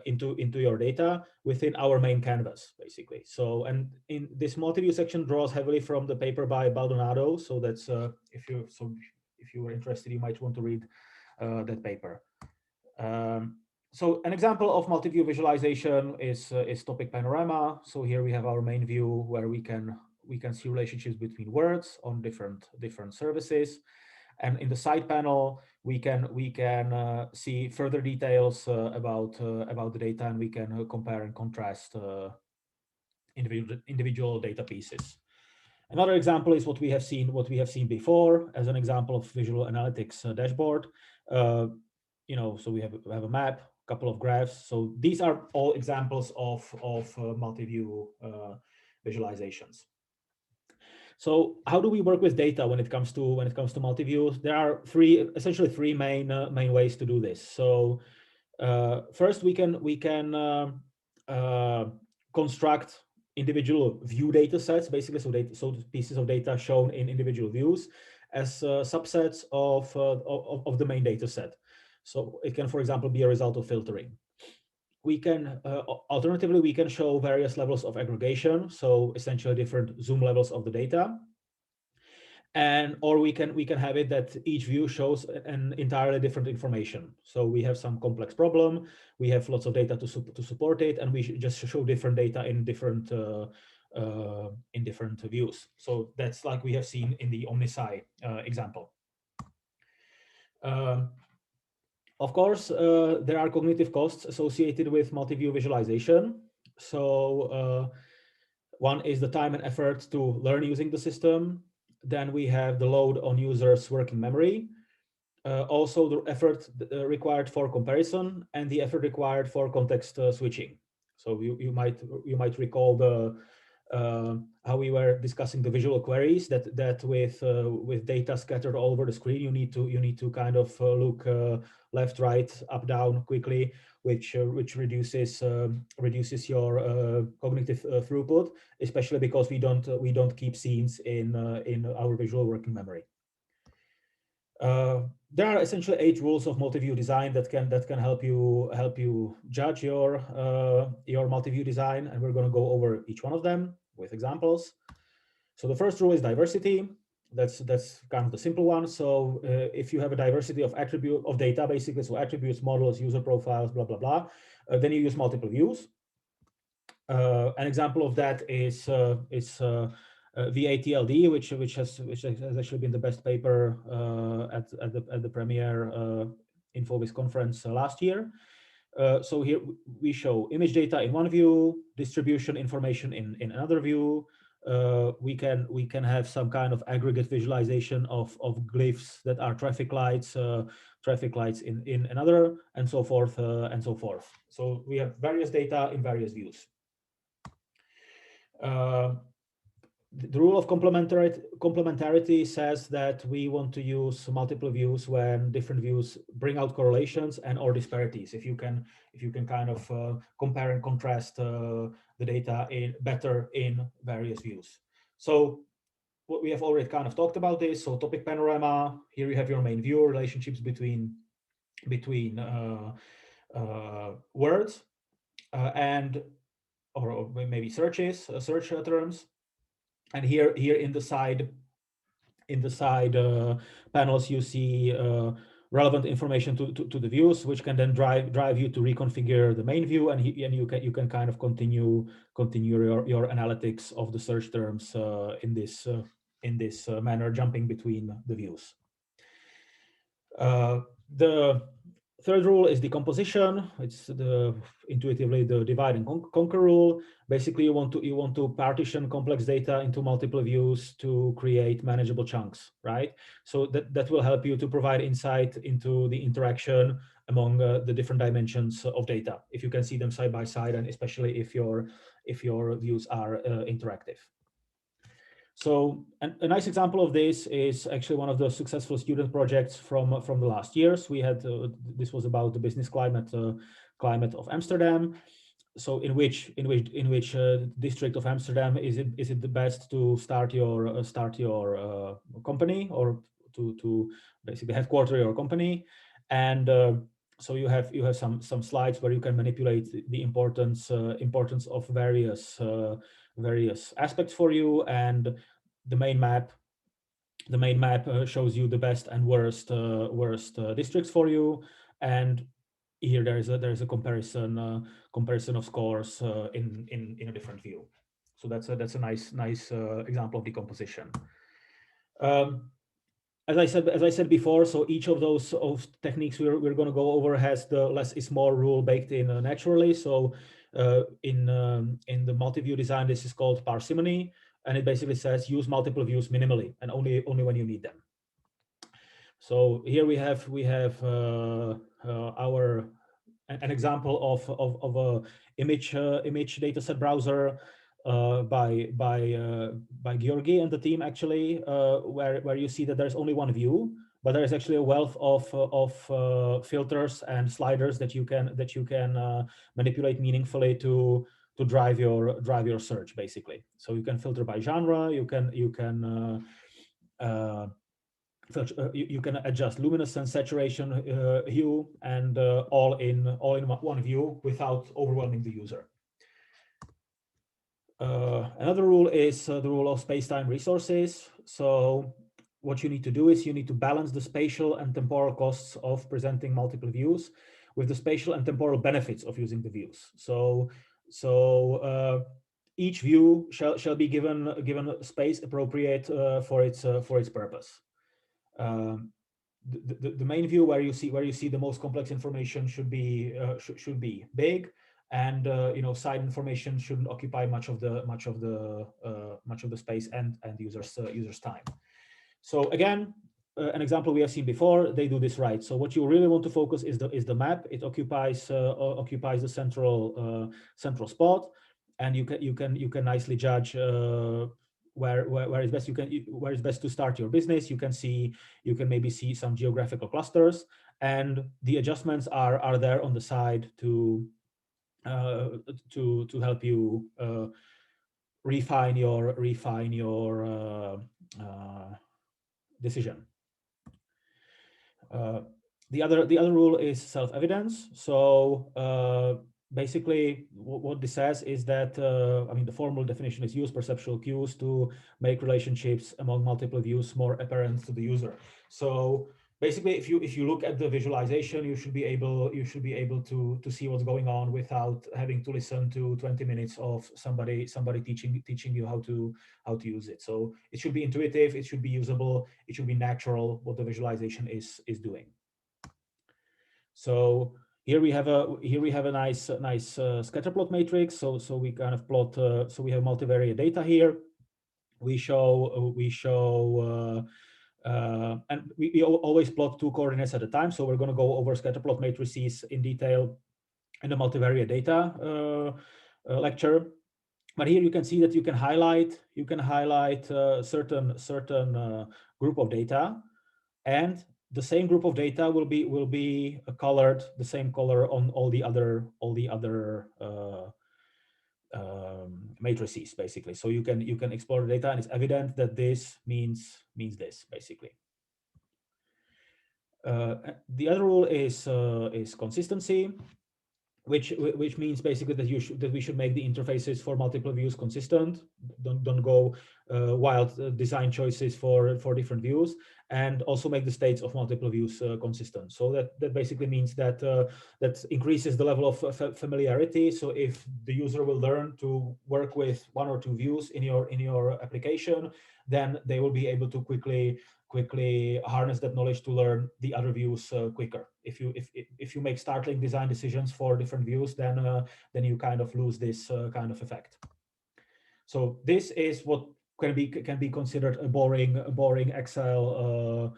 into your data within our main canvas, basically. So, and in this multi-view section draws heavily from the paper by Baldonado. So that's if you were interested, you might want to read that paper. So an example of multi-view visualization is topic panorama. So here we have our main view where we can see relationships between words on different services. And in the side panel, we can see further details about the data, and we can compare and contrast individual data pieces. Another example is what we have seen before as an example of visual analytics dashboard. So we have a map, a couple of graphs. So these are all examples of multi-view visualizations. So how do we work with data when it comes to multi-view? There are essentially three main ways to do this. So First, we can construct individual view data sets, basically, so pieces of data shown in individual views as subsets of the main data set. So it can, for example, be a result of filtering. We can alternatively, we can show various levels of aggregation, so essentially different zoom levels of the data. And or we can have it that each view shows an entirely different information. So we have some complex problem, we have lots of data to support it, and we just show different data in different views. So that's like we have seen in the OmniSci example. Of course, there are cognitive costs associated with multi-view visualization. So one is the time and effort to learn using the system. Then we have the load on users' working memory. Also the effort required for comparison and the effort required for context switching. So you might recall the how we were discussing the visual queries that with data scattered all over the screen, you need to kind of look left, right, up, down quickly, which reduces your cognitive throughput, especially because we don't keep scenes in our visual working memory. There are essentially 8 rules of multi-view design that can help you judge your multi-view design, and we're going to go over each one of them with examples. So the first rule is diversity. That's kind of the simple one. So if you have a diversity of data, basically, so attributes, models, user profiles, blah blah blah, then you use multiple views. An example of that is VATLD, which has actually been the best paper at the premier InfoVis conference last year. So here we show image data in one view, distribution information in another view. We can have some kind of aggregate visualization of glyphs that are traffic lights in another, and so forth and so forth. So we have various data in various views. The rule of complementarity says that we want to use multiple views when different views bring out correlations and or disparities. If you can kind of compare and contrast the data better in various views. So what we have already kind of talked about this. So topic panorama. Here you have your main view, relationships between words and or maybe search terms. And here in the side panels, you see relevant information to the views, which can then drive you to reconfigure the main view, and you can kind of continue your analytics of the search terms in this manner, jumping between the views. The third rule is decomposition. It's intuitively the divide and conquer rule. Basically, you want to partition complex data into multiple views to create manageable chunks, right? So that will help you to provide insight into the interaction among the different dimensions of data, if you can see them side by side, and especially if your views are interactive. So a nice example of this is actually one of the successful student projects from the last years. We had this was about the business climate of Amsterdam. So in which district of Amsterdam is it the best to start your company, or to basically headquarter your company? And so you have some slides where you can manipulate the importance of various aspects for you, and the main map shows you the best and worst districts for you, and here there is a comparison of scores in a different view. So that's a nice example of decomposition. As I said before, so each of those techniques we're going to go over has the less is more rule baked in naturally. So in the multi-view design, this is called Parsimony, and it basically says use multiple views minimally and only when you need them. So here we have our an example of a image dataset browser by Georgi and the team, actually, where you see that there's only one view, but there is actually a wealth of filters and sliders that you can manipulate meaningfully to drive your search, basically. So you can filter by genre, you can you can adjust luminescence, saturation, hue, and all in one view without overwhelming the user. Another rule is the rule of space-time resources. So what you need to do is you need to balance the spatial and temporal costs of presenting multiple views with the spatial and temporal benefits of using the views. So each view shall be given space appropriate for its purpose. The main view where you see the most complex information should be big, and side information shouldn't occupy much of the space and users time. So again, an example we have seen before, they do this right. So what you really want to focus is the map. It occupies the central spot, and you can nicely judge where is best. Where is best to start your business. You can maybe see some geographical clusters, and the adjustments are there on the side to help you refine your decision. The other rule is self-evidence. So basically, what this says is that I mean, the formal definition is use perceptual cues to make relationships among multiple views more apparent to the user. So basically, if you look at the visualization, you should be able to see what's going on without having to listen to 20 minutes of somebody teaching you how to use it. So it should be intuitive, it should be usable, it should be natural what the visualization is doing. So here we have a nice scatter plot matrix. So we kind of plot. So we have multivariate data here. We show and we always plot 2 coordinates at a time. So we're going to go over scatter plot matrices in detail in the multivariate data lecture. But here you can see that you can highlight certain group of data, and the same group of data will be colored the same color on all the other matrices, basically. So you can explore the data, and it's evident that this means this, basically. The other rule is consistency, which means basically that we should make the interfaces for multiple views consistent. Don't go wild design choices for different views, and also make the states of multiple views consistent. So that basically means that that increases the level of familiarity. So if the user will learn to work with 1 or 2 views in your application, then they will be able to quickly harness that knowledge to learn the other views quicker. If you make startling design decisions for different views, then you kind of lose this kind of effect. So this is what can be considered a boring Excel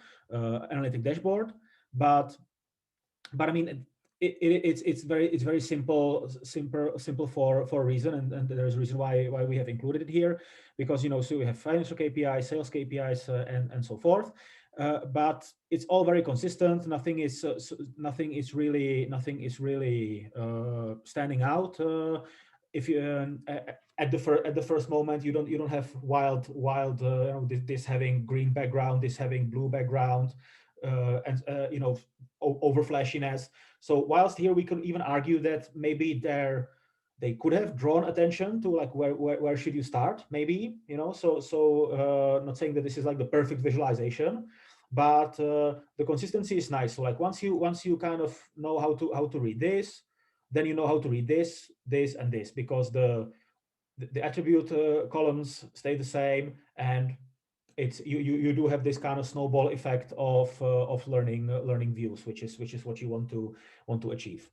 analytic dashboard, but I mean, it's very simple for a reason, and there's a reason why we have included it here, because so we have financial KPIs, sales KPIs, and so forth, but it's all very consistent. Nothing is really standing out. If you at the first moment, you don't have wild this having green background, this having blue background, and over flashiness. So whilst here we could even argue that maybe they could have drawn attention to like where should you start, maybe, so not saying that this is like the perfect visualization, but the consistency is nice. So like once you kind of know how to read this, then you know how to read this, and this, because the attribute columns stay the same, and it's you do have this kind of snowball effect of learning views, which is what you want to achieve.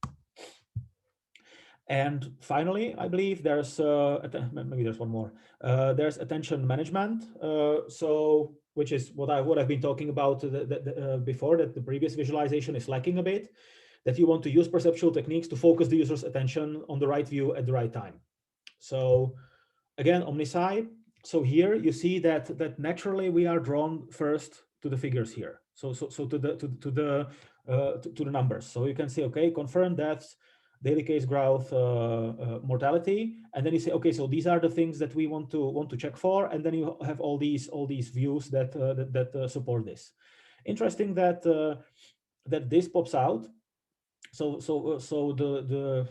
And finally, I believe there's maybe there's one more. There's attention management. So which is what I've been talking about before, that the previous visualization is lacking a bit, that you want to use perceptual techniques to focus the user's attention on the right view at the right time. So again, OmniSci. So here you see that naturally we are drawn first the figures here. So to the numbers. So you can say, okay, confirmed deaths, daily case growth, mortality, and then you say, okay, so these are the things that we want to check for, and then you have all these views that support this. Interesting that that this pops out. So the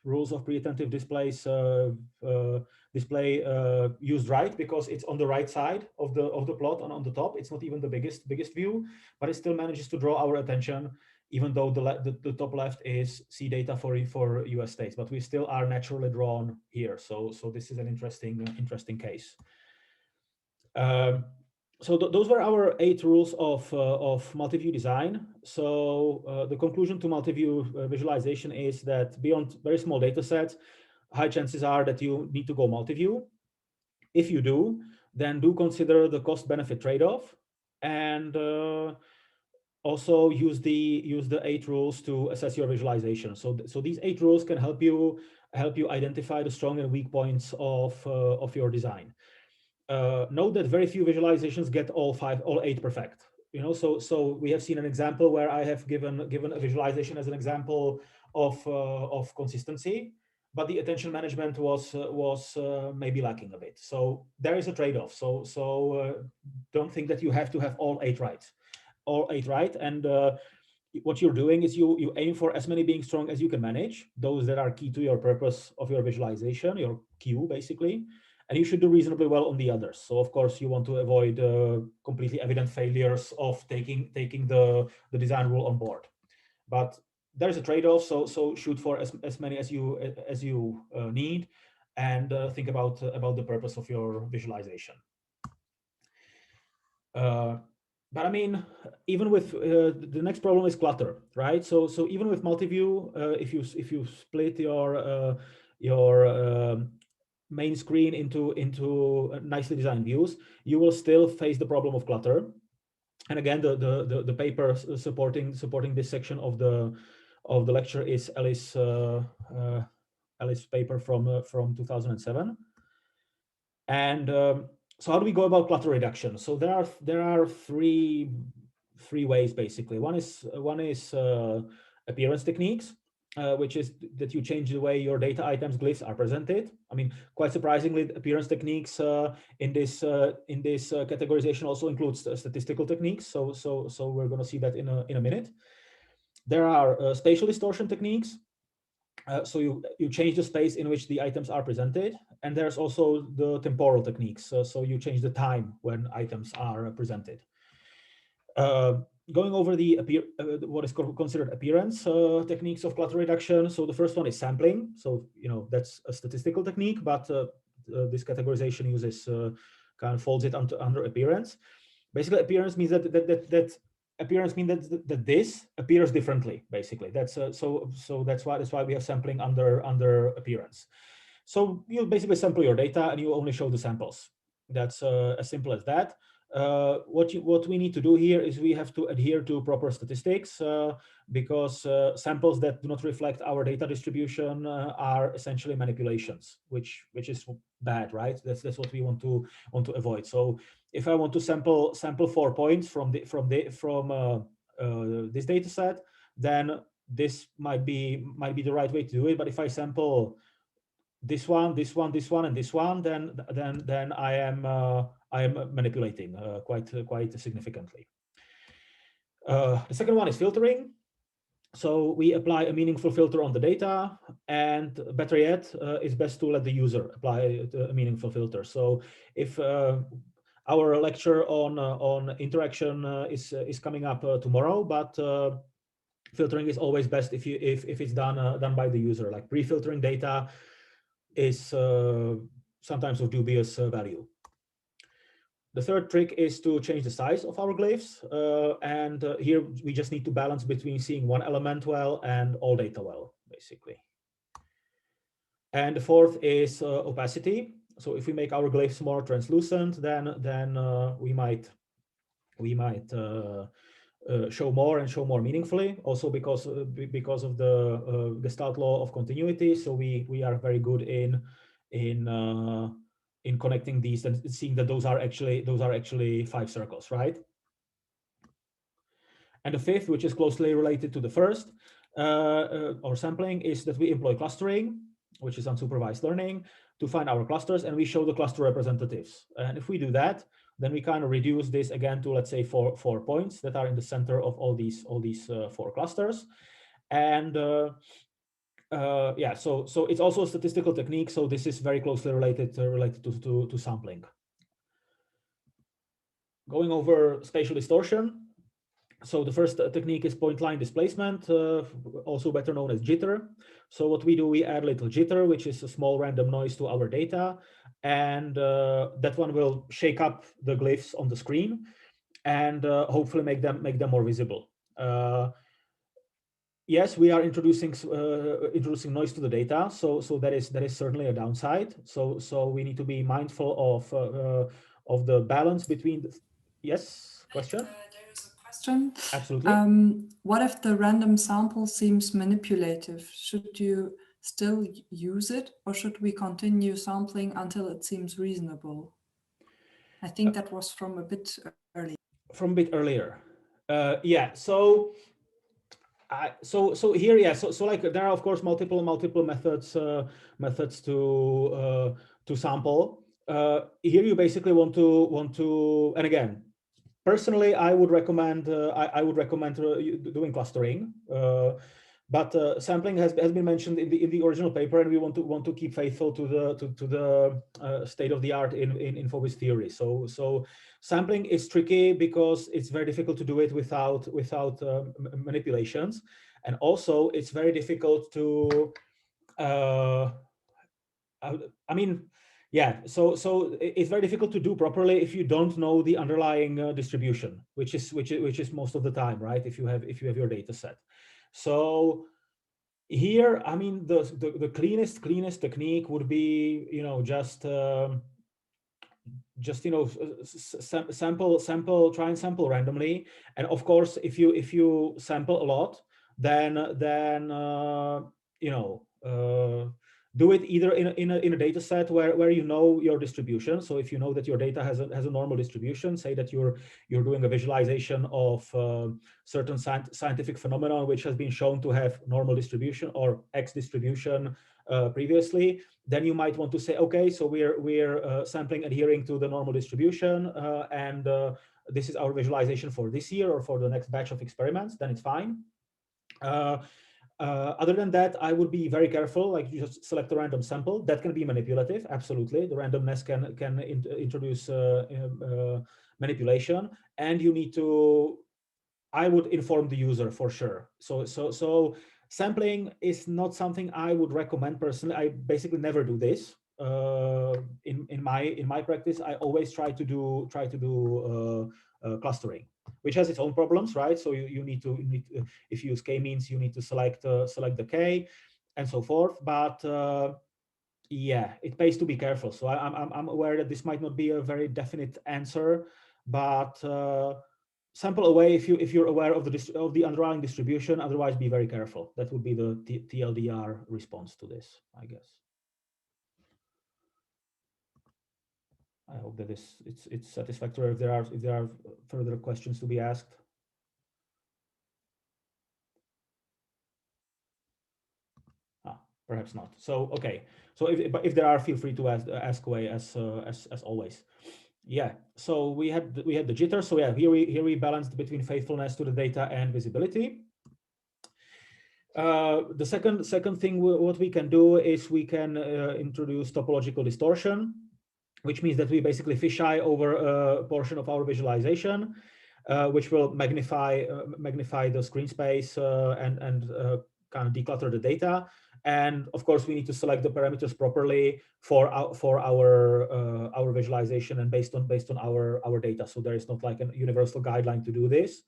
rules of pre-attentive displays display used right because it's on the right side of the plot and on the top. It's not even the biggest view, but it still manages to draw our attention, even though the top left is C data for US states, but we still are naturally drawn here. So this is an interesting case. So those were our 8 rules of multi-view design. So the conclusion to multi-view visualization is that beyond very small data sets, high chances are that you need to go multi-view. If you do, then do consider the cost-benefit trade-off, and also use the 8 rules to assess your visualization. So these 8 rules can help you identify the strong and weak points of your design. Note that very few visualizations get all 8 perfect. You know, so we have seen an example where I have given a visualization as an example of consistency, but the attention management was maybe lacking a bit. So there is a trade-off. So don't think that you have to have all 8 right. And what you're doing is you aim for as many being strong as you can manage, those that are key to your purpose of your visualization, your Q basically, and you should do reasonably well on the others. So of course you want to avoid completely evident failures of taking the design rule on board. But there's a trade-off, so shoot for as many as you need, and think about the purpose of your visualization. But I mean, even with the next problem is clutter, right? So even with multi-view, if you split your main screen into nicely designed views, you will still face the problem of clutter. And again, the paper supporting this section of the lecture is Alice paper from 2007. And so how do we go about clutter reduction? So there are three ways basically. One is appearance techniques, which is that you change the way your data items glyphs are presented. I mean, quite surprisingly, appearance techniques in this categorization also includes statistical techniques. So we're going to see that in a minute. There are spatial distortion techniques. So you change the space in which the items are presented, and there's also the temporal techniques. So you change the time when items are presented. Going over the what is considered appearance techniques of clutter reduction. So the first one is sampling. So that's a statistical technique, but this categorization uses kind of folds it under appearance. Basically, appearance means that appearance means that this appears differently. Basically, that's so that's why we have sampling under appearance. So you basically sample your data and you only show the samples. That's as simple as that. What we need to do here is we have to adhere to proper statistics because samples that do not reflect our data distribution are essentially manipulations, which is bad, right? That's what we want to avoid. So if I want to sample 4 points from this data set, then this might be the right way to do it. But if I sample this one, and this one, then I am manipulating quite significantly. The second one is filtering. So we apply a meaningful filter on the data, and better yet, it's best to let the user apply a meaningful filter. So if our lecture on interaction is coming up tomorrow, but filtering is always best if it's done by the user. Like pre-filtering data is sometimes of dubious value. The third trick is to change the size of our glyphs. And here we just need to balance between seeing one element well and all data well, basically. And the fourth is opacity. So if we make our glyphs more translucent, then we might show more and show more meaningfully. Also because of the Gestalt law of continuity. So we are very good in connecting these and seeing that those are actually 5 circles, right? And the fifth, which is closely related to the first, or sampling, is that we employ clustering, which is unsupervised learning, to find our clusters, and we show the cluster representatives. And if we do that, then we kind of reduce this again to, let's say, four points that are in the center of all these four clusters. And yeah, so it's also a statistical technique. So this is very closely related to sampling. Going over spatial distortion. So the first technique is point line displacement, also better known as jitter. So what we do, we add a little jitter, which is a small random noise to our data, and that one will shake up the glyphs on the screen and hopefully make them more visible. Yes, we are introducing noise to the data, so that is certainly a downside. So we need to be mindful of the balance between the, yes, question. There is a question. Absolutely. What if the random sample seems manipulative? Should you still use it, or should we continue sampling until it seems reasonable? I think that was from a bit early. From a bit earlier. Yeah. So here, yeah. So like there are of course multiple methods to sample. Here you basically want to, and again, personally, I would recommend doing clustering. But sampling has been mentioned in the original paper, and we want to keep faithful to the state of the art in InfoVis theory. So sampling is tricky because it's very difficult to do it without manipulations, and also it's very difficult to. I mean, yeah. So it's very difficult to do properly if you don't know the underlying distribution, which is most of the time, right? If you have your data set. So here, I mean, the cleanest technique would be, just sample, try and sample randomly. And of course, if you sample a lot, then do it either in a data set where you know your distribution. So if you know that your data has a normal distribution, say that you're doing a visualization of certain scientific phenomenon which has been shown to have normal distribution or X distribution previously, then you might want to say, okay, so we're sampling adhering to the normal distribution, and this is our visualization for this year or for the next batch of experiments. Then it's fine. Other than that, I would be very careful. Like, you just select a random sample. That can be manipulative. Absolutely, the randomness can introduce manipulation, and you need to. I would inform the user for sure. So sampling is not something I would recommend personally. I basically never do this. In my practice, I always try to do clustering, which has its own problems, right? So you need to if you use k-means, you need to select the k, and so forth. But yeah, it pays to be careful. So I'm aware that this might not be a very definite answer, but sample away if you're aware of the underlying distribution. Otherwise, be very careful. That would be the TLDR response to this, I guess. I hope that it's satisfactory. If there are further questions to be asked. Perhaps not. So okay. So if there are, feel free to ask away as always. Yeah. So we had the jitter. So yeah, here we balanced between faithfulness to the data and visibility. The second thing what we can do is we can introduce topological distortion, which means that we basically fisheye over a portion of our visualization, which will magnify the screen space and kind of declutter the data. And of course, we need to select the parameters properly for our visualization and based on our data. So there is not like a universal guideline to do this.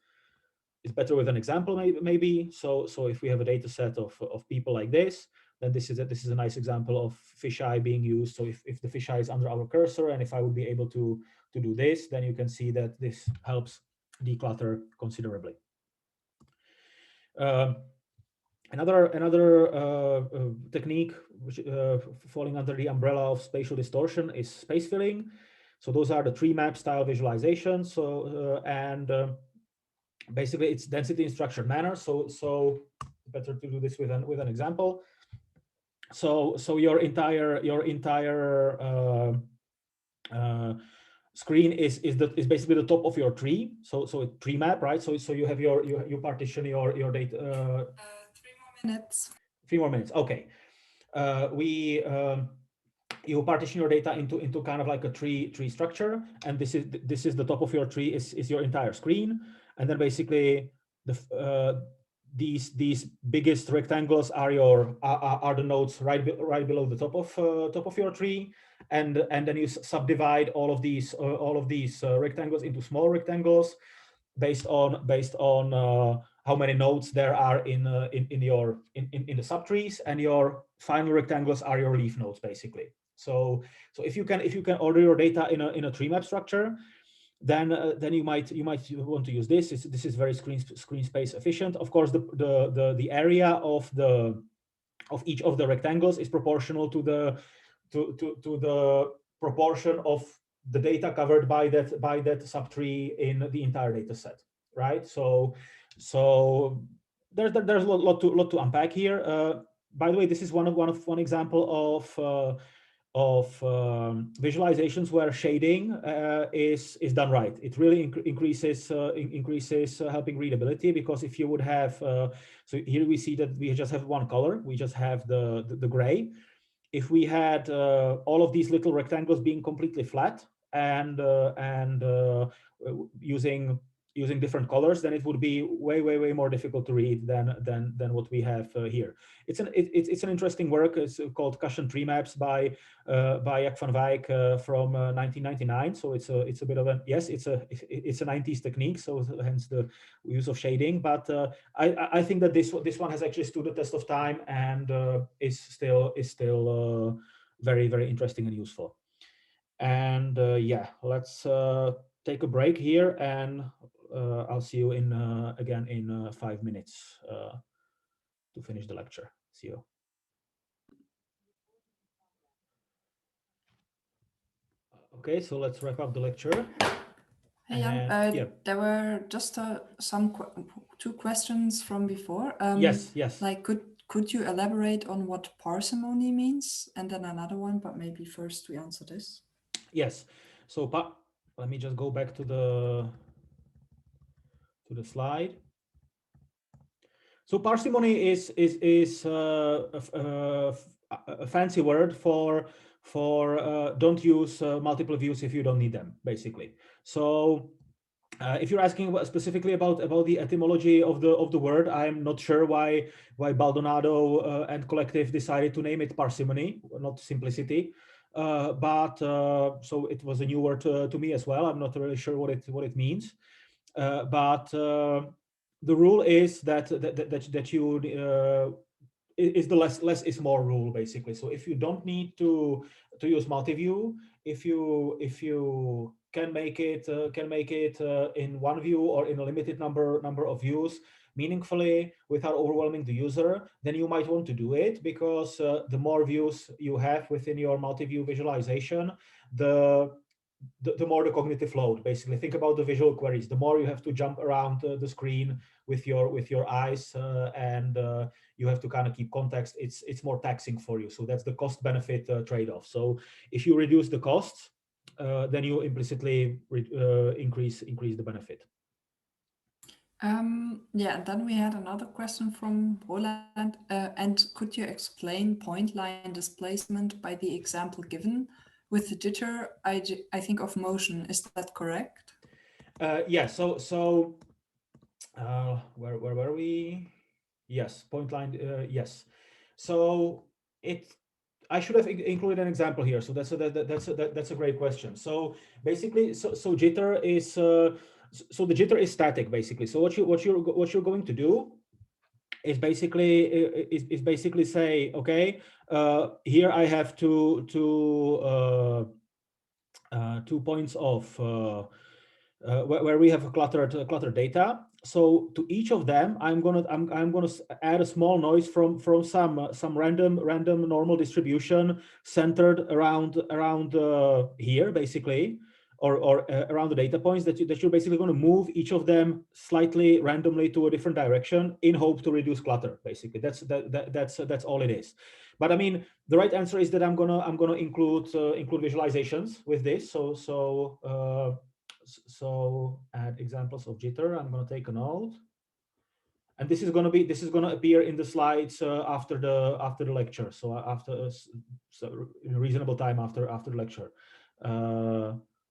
It's better with an example, maybe. So if we have a data set of people like this, then this is a nice example of fisheye being used. So if the fisheye is under our cursor, and if I would be able to do this, then you can see that this helps declutter considerably. Another technique which falling under the umbrella of spatial distortion is space filling. So those are the tree map style visualizations. So basically it's density in structured manner. So better to do this with an example. So your entire screen is basically the top of your tree. So a tree map, right? So you have you partition your data. 3 more minutes. 3 more minutes. Okay. We you partition your data into kind of like a tree structure, and this is the top of your tree is your entire screen, and then basically these biggest rectangles are are the nodes right below the top of your tree, and then you subdivide all of these rectangles into small rectangles based on how many nodes there are in the subtrees, and your final rectangles are your leaf nodes basically. So if you can order your data in a tree map structure, then you might want to use this. This is very screen space efficient. Of course, the area of each of the rectangles is proportional to the proportion of the data covered by that subtree in the entire data set, right? So there's a lot to unpack here. By the way, this is one example of visualizations where shading is done right. It really increases helping readability, because if you would have so here we see that we just have one color, we just have the gray. If we had all of these little rectangles being completely flat and using different colors, then it would be way more difficult to read than what we have here. It's an interesting work. It's called Cushion Tree Maps by Jack van Wijk from 1999. So it's a bit of a it's a 90s technique. So hence the use of shading. But I think that this one has actually stood the test of time and is still very interesting and useful. And yeah, let's take a break here, and I'll see you in again in 5 minutes to finish the lecture. See you. Okay, so let's wrap up the lecture. Hey, Jan, Yeah. there were just two questions from before. Yes. Like, could you elaborate on what parsimony means? And then another one, but maybe first we answer this. Yes. So let me just go back to the slide. So parsimony is a fancy word for don't use multiple views if you don't need them, basically. So if you're asking specifically about the etymology of the word, I'm not sure why Baldonado and collective decided to name it parsimony, not simplicity. But so it was a new word to me as well. I'm not really sure what it means. But the rule is that you is the less is more rule, basically. So if you don't need to use multi-view, if you can make it in one view or in a limited number of views meaningfully without overwhelming the user, then you might want to do it, because the more views you have within your multi-view visualization, the more the cognitive load. Basically, think about the visual queries. The more you have to jump around the screen with your eyes, and you have to kind of keep context. It's more taxing for you. So that's the cost benefit trade-off. So if you reduce the costs, then you implicitly increase the benefit. Yeah, and then we had another question from Roland. And could you explain point line displacement by the example given? With the jitter, I think of motion. Is that correct? Yeah. So where were we? Yes, point line. Yes. So I should have included an example here. So that's a great question. So basically, so jitter is so the jitter is static, basically. So what you're going to do is basically say, okay, here I have two points of where we have a cluttered data. So to each of them, I'm gonna add a small noise from some random normal distribution centered around here, basically. around the data points that you're basically going to move each of them slightly randomly to a different direction in hope to reduce clutter. Basically, that's all it is. But I mean, the right answer is that I'm gonna include visualizations with this. So add examples of jitter. I'm gonna take a note, and this is gonna appear in the slides after the lecture. So after in a reasonable time after the lecture.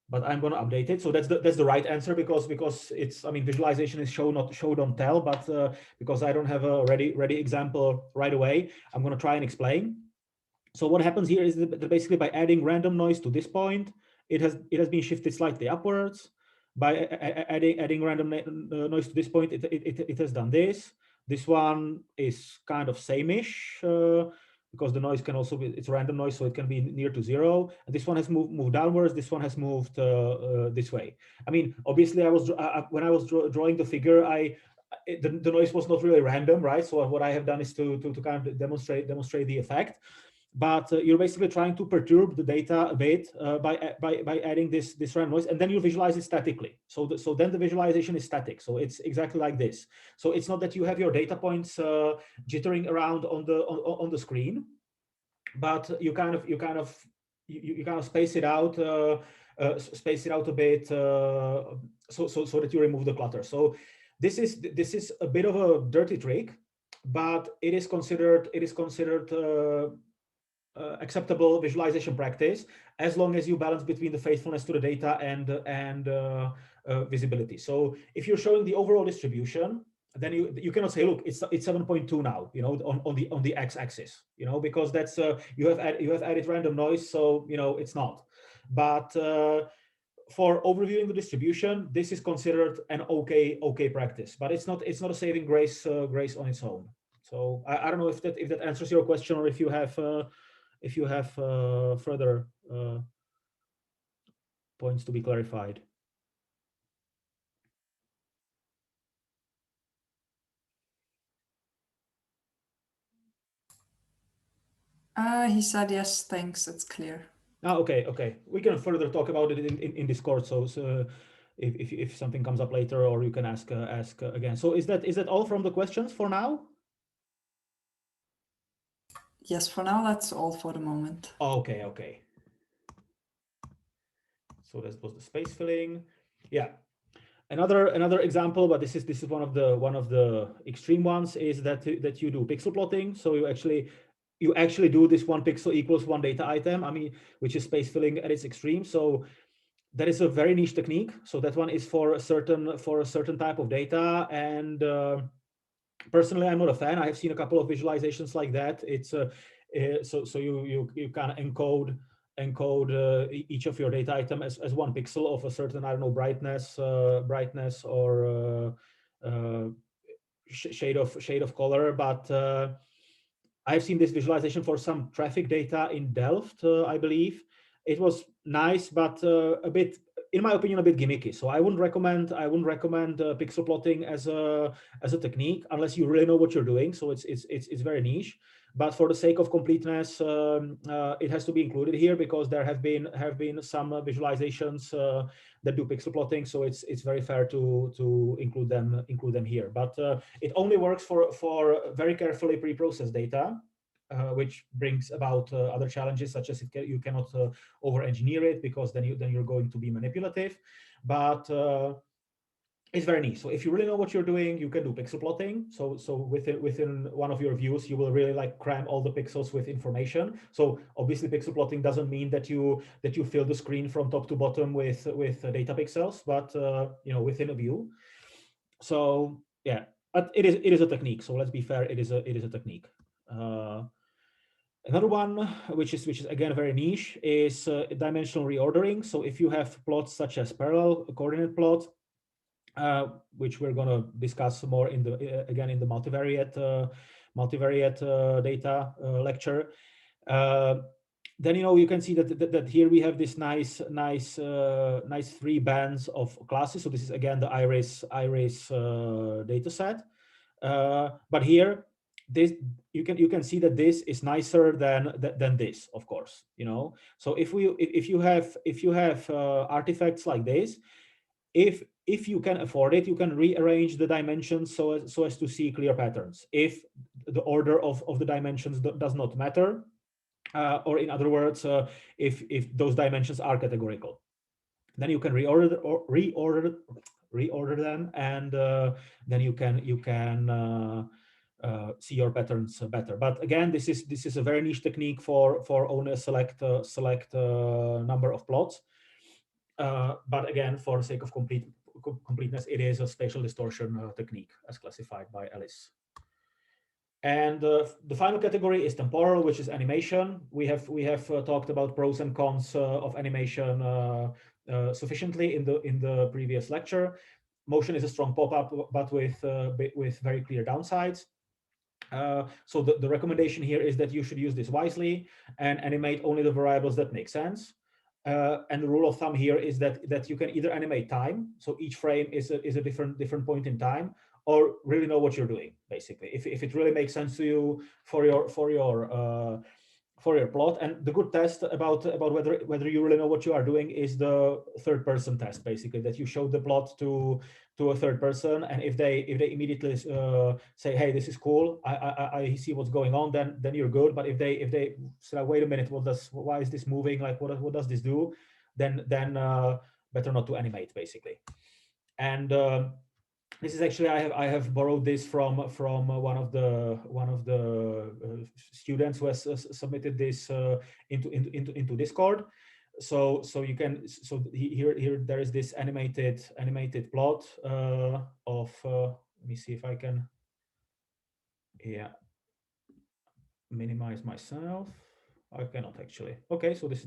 But I'm going to update it. So that's the right answer, because it's, I mean, visualization is show don't tell, but because I don't have a ready example right away, I'm going to try and explain. So what happens here is that basically by adding random noise to this point, it has been shifted slightly upwards. By adding random noise to this point, it has done this. This one is kind of same-ish, because the noise can also be, it's random noise, so it can be near to zero. And this one has moved downwards. This one has moved this way. I mean, obviously, when I was drawing the figure, the noise was not really random, right? So what I have done is to kind of demonstrate the effect. But you're basically trying to perturb the data a bit by adding this random noise, and then you visualize it statically. So then the visualization is static. So it's exactly like this. So it's not that you have your data points jittering around on the screen, but you kind of space it out a bit, so that you remove the clutter. So this is a bit of a dirty trick, but it is considered acceptable visualization practice, as long as you balance between the faithfulness to the data and visibility. So if you're showing the overall distribution, then you cannot say, look, it's 7.2 now, you know, on the x-axis, you know, because that's you have added random noise, so you know it's not. But for overviewing the distribution, this is considered an okay practice, but it's not a saving grace on its own. So I don't know if that answers your question, or if you have further points to be clarified. He said yes, thanks, it's clear. Okay. We can further talk about it in Discord. So if something comes up later, or you can ask again. So is that all from the questions for now? Yes, for now that's all for the moment. Okay. So that was the space filling. Yeah. Another example, but this is one of the extreme ones, is that you do pixel plotting. So you actually do this 1 pixel equals 1 data item, I mean, which is space filling at its extreme. So that is a very niche technique. So that one is for a certain type of data. And personally, I'm not a fan. I have seen a couple of visualizations like that. It's so you kind of encode each of your data item as 1 pixel of a certain, I don't know, brightness or shade of color. But I've seen this visualization for some traffic data in Delft, I believe. It was nice, but a bit, in my opinion, a bit gimmicky. So I wouldn't recommend pixel plotting as a technique unless you really know what you're doing. So it's very niche. But for the sake of completeness, it has to be included here, because there have been some visualizations that do pixel plotting. So it's very fair to include them here. But it only works for very carefully pre-processed data, which brings about other challenges, such as you cannot over-engineer it, because then you're going to be manipulative. But it's very niche. So if you really know what you're doing, you can do pixel plotting. So within one of your views, you will really like cram all the pixels with information. So obviously, pixel plotting doesn't mean that you fill the screen from top to bottom with data pixels, but you know, within a view. So yeah, but it is a technique. So let's be fair, it is a technique. Another one, which is again very niche, is dimensional reordering. So if you have plots such as parallel coordinate plot, which we're going to discuss more in the multivariate data lecture, then you can see that here we have this nice 3 bands of classes. So this is again the iris data set, but here this, you can see that this is nicer than this, of course, you know. So if you have artifacts like this, if you can afford it, you can rearrange the dimensions so as to see clear patterns. If the order of the dimensions does not matter, or in other words, if those dimensions are categorical, then you can reorder them, and then you can see your patterns better. But again, this is a very niche technique for only a select number of plots. But again, for the sake of completeness, it is a spatial distortion technique as classified by Ellis. And the final category is temporal, which is animation. We have talked about pros and cons of animation sufficiently in the previous lecture. Motion is a strong pop-up, but with very clear downsides. So the recommendation here is that you should use this wisely and animate only the variables that make sense. And the rule of thumb here is that you can either animate time, so each frame is a different point in time, or really know what you're doing, basically. If it really makes sense to you for your plot. And the good test about whether you really know what you are doing is the third person test, basically, that you show the plot to a third person, and if they immediately say, hey, this is cool, I see what's going on, then you're good. But if they say, wait a minute, why is this moving, like what does this do, then better not to animate, basically. And this is actually, I have borrowed this from one of the students who has submitted this into Discord. So you can, here there is this animated plot of let me see if I can, yeah, minimize myself. I cannot actually. Okay, so this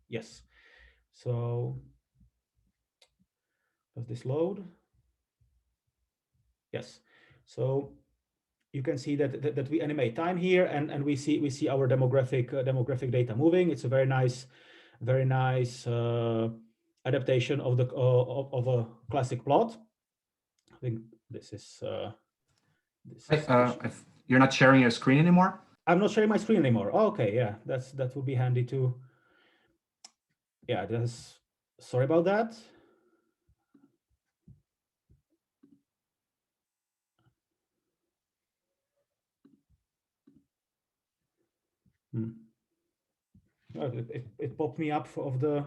yes. So does this load? Yes. So you can see that we animate time here, and we see our demographic data moving. It's a very nice adaptation of the of a classic plot. I think this is you're not sharing your screen anymore? I'm not sharing my screen anymore. Oh, okay, yeah, that would be handy too. Yeah, sorry about that. Oh, it popped me up of the.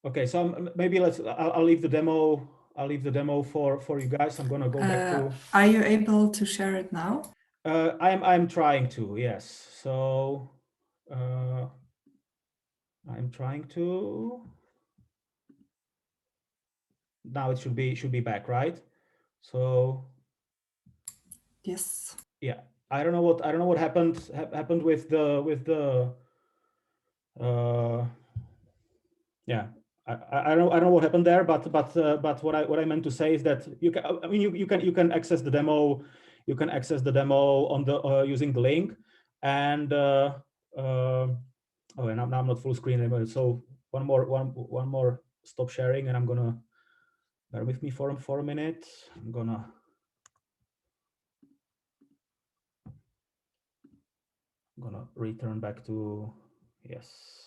Okay, so maybe I'll leave the demo. I'll leave the demo for you guys. I'm gonna go back to. Are you able to share it now? I'm trying to, yes. So I'm trying to. Now it should be back, right? So. Yes. Yeah, I don't know what happened with the. Yeah, I don't know what happened there, but what I meant to say is that you can access the demo. You can access the demo on the using the link, and oh, and now I'm not full screen anymore. So one more stop sharing, and I'm gonna bear with me for a minute. I'm gonna return back to yes.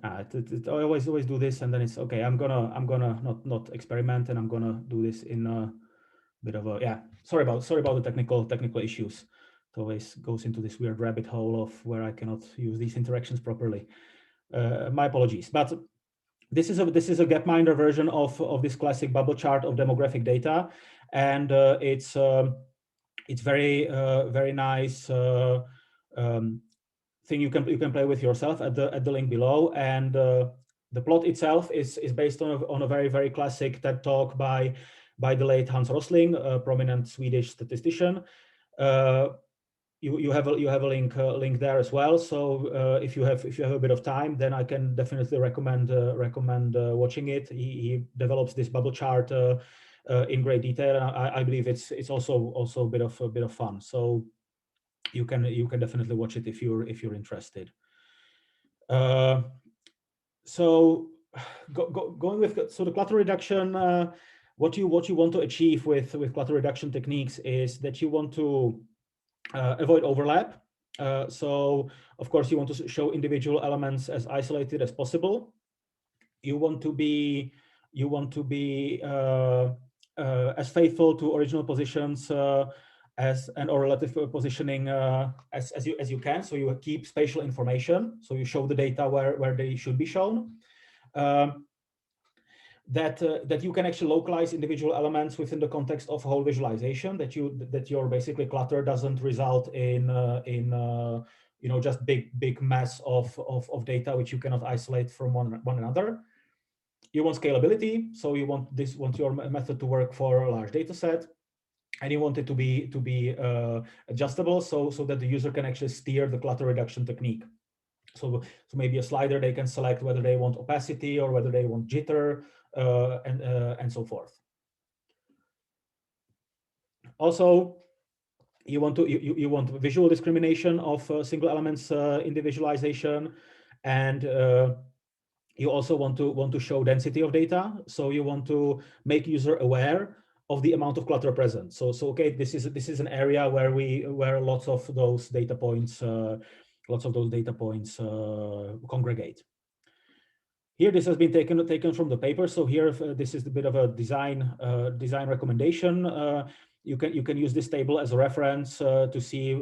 I always do this, and then it's okay. I'm gonna not experiment, and I'm gonna do this in a bit of a, yeah. Sorry about the technical issues. It always goes into this weird rabbit hole of where I cannot use these interactions properly. My apologies, but this is a Gapminder version of this classic bubble chart of demographic data, and it's very nice. Thing you can play with yourself at the link below, and the plot itself is based on a very classic TED talk by the late Hans Rosling, a prominent Swedish statistician. You have a link there as well. So if you have a bit of time, then I can definitely recommend watching it. He develops this bubble chart in great detail, and I believe it's also a bit of fun. So you can definitely watch it if you're interested. So going with the clutter reduction, what you want to achieve with clutter reduction techniques is that you want to avoid overlap. So of course you want to show individual elements as isolated as possible. You want to be as faithful to original positions or relative positioning as you can. So you keep spatial information. So you show the data where they should be shown. That you can actually localize individual elements within the context of whole visualization. That your basically clutter doesn't result in just big mass of data which you cannot isolate from one another. You want scalability, so you want your method to work for a large data set, and you want it to be adjustable, so that the user can actually steer the clutter reduction technique. So maybe a slider, they can select whether they want opacity or whether they want jitter, and so forth. Also, you want visual discrimination of single elements in the visualization, and you also want to show density of data. So you want to make user aware of the amount of clutter present. So okay, this is an area where lots of those data points congregate. Here, this has been taken from the paper. So here, this is a bit of a design recommendation. You can use this table as a reference to see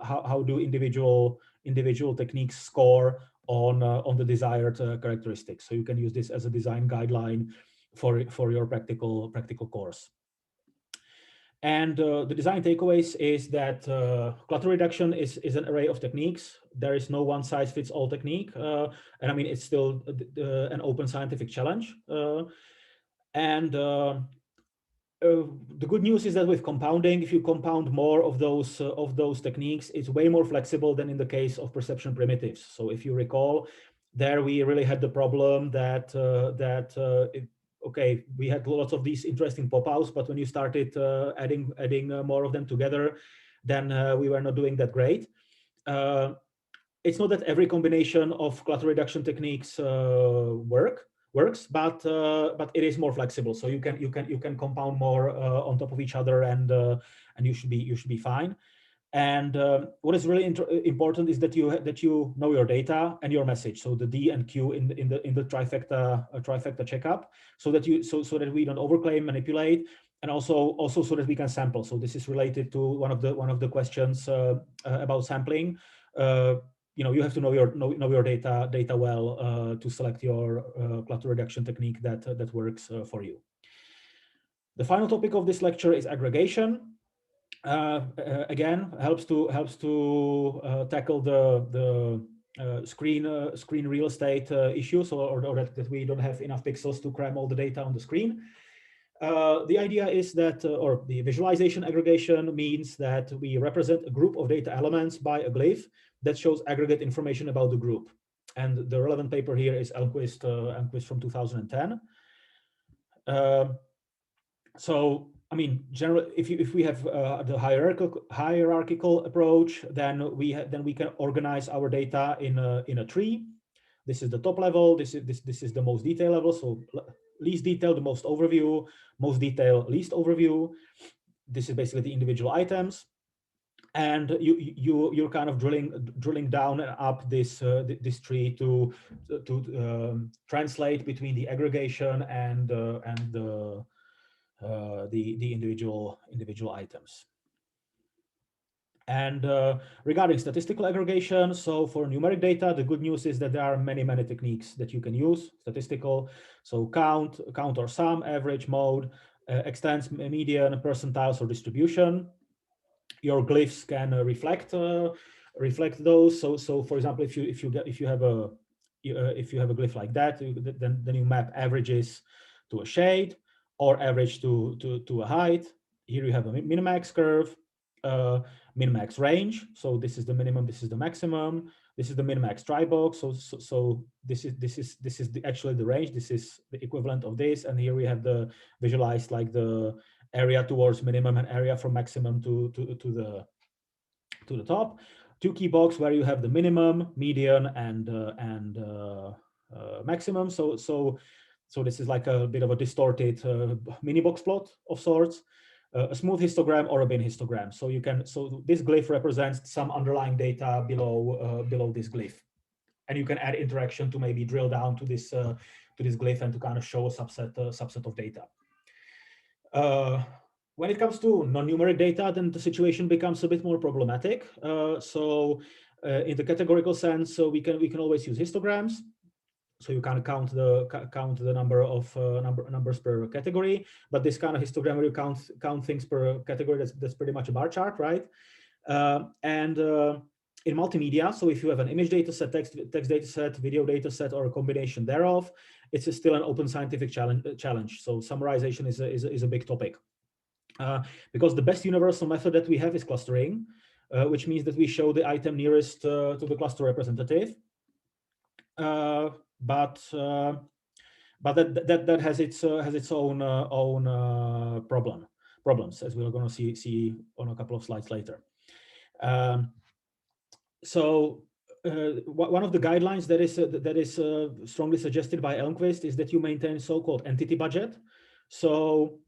how do individual techniques score on the desired characteristics. So you can use this as a design guideline for your practical course. And the design takeaways is that clutter reduction is an array of techniques. There is no one size fits all technique. And I mean, it's still an open scientific challenge. The good news is that with compounding, if you compound more of those techniques, it's way more flexible than in the case of perception primitives. So if you recall, there we really had the problem that okay, we had lots of these interesting pop-outs, but when you started adding more of them together, then we were not doing that great. It's not that every combination of clutter reduction techniques works, but it is more flexible. So you can compound more on top of each other, and you should be fine. And what is really important is that you know your data and your message. So the D and Q in the trifecta checkup, so that we don't overclaim, manipulate, and also so that we can sample. So this is related to one of the questions about sampling. You have to know your data well to select your clutter reduction technique that works for you. The final topic of this lecture is aggregation. Again, helps to tackle the screen real estate issues, or that we don't have enough pixels to cram all the data on the screen. The idea is that, or the visualization aggregation means that we represent a group of data elements by a glyph that shows aggregate information about the group. And the relevant paper here is Elmquist from 2010. So, I mean, generally, if we have the hierarchical approach, then we can organize our data in a tree. This is the top level. This is the most detailed level. So least detail, the most overview, most detail, least overview. This is basically the individual items, and you're kind of drilling down and up this tree to translate between the aggregation and the individual items. And regarding statistical aggregation, so for numeric data, the good news is that there are many techniques that you can use. Statistical, so count or sum, average, mode, extents, median, percentiles, or distribution. Your glyphs can reflect those. So for example, if you have a glyph like that, then you map averages to a shade, or average to a height. Here you have a minimax curve, min-max range. So this is the minimum, this is the maximum. This is the min-max tribox. So this is actually the range. This is the equivalent of this. And here we have the visualized like the area towards minimum and area from maximum to to the top, 2 key box where you have the minimum, median, and maximum. So this is like a bit of a distorted mini box plot of sorts, a smooth histogram or a bin histogram. So this glyph represents some underlying data below this glyph, and you can add interaction to maybe drill down to this glyph and to kind of show a subset of data. When it comes to non-numeric data, then the situation becomes a bit more problematic. In the categorical sense, so we can always use histograms. So you kind of count the number of numbers per category, but this kind of histogram where you count things per category, that's pretty much a bar chart, right? In multimedia, so if you have an image data set, text data set, video data set, or a combination thereof, it's still an open scientific challenge. So summarization is a big topic. Because the best universal method that we have is clustering, which means that we show the item nearest to the cluster representative. But that has its own problems, as we're going to see on a couple of slides later. One of the guidelines that is strongly suggested by Elmquist is that you maintain so-called entity budget. So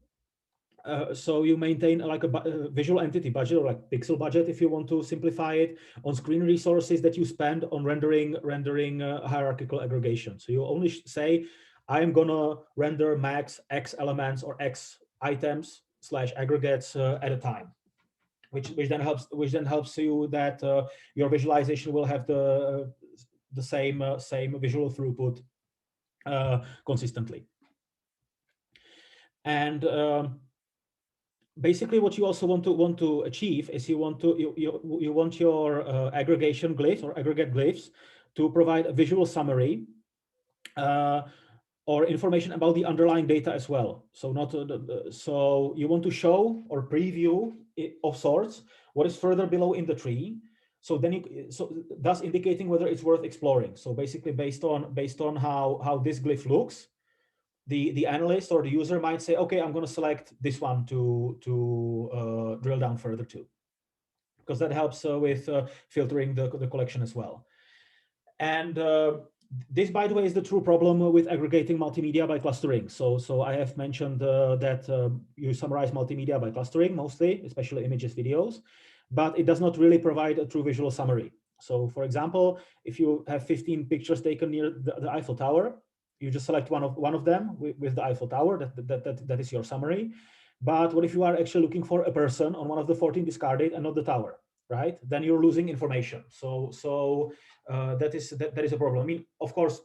you maintain like a visual entity budget, or like pixel budget, if you want to simplify it, on screen resources that you spend on rendering hierarchical aggregation. So you only say, I am gonna render max X elements or X items / aggregates at a time, which then helps you that your visualization will have the same visual throughput consistently. And basically, what you also want to achieve is you want your aggregation glyphs or aggregate glyphs to provide a visual summary or information about the underlying data as well. So so you want to show or preview of sorts what is further below in the tree. So then thus indicating whether it's worth exploring. So basically, based on how this glyph looks, the analyst or the user might say, okay, I'm going to select this one to drill down further to, because that helps with filtering the collection as well. And this, by the way, is the true problem with aggregating multimedia by clustering. So I have mentioned that you summarize multimedia by clustering mostly, especially images, videos, but it does not really provide a true visual summary. So for example, if you have 15 pictures taken near the Eiffel Tower, you just select one of them with the Eiffel Tower. That is your summary. But what if you are actually looking for a person on one of the 14 discarded and not the tower, right? Then you're losing information. So that is a problem. I mean, of course,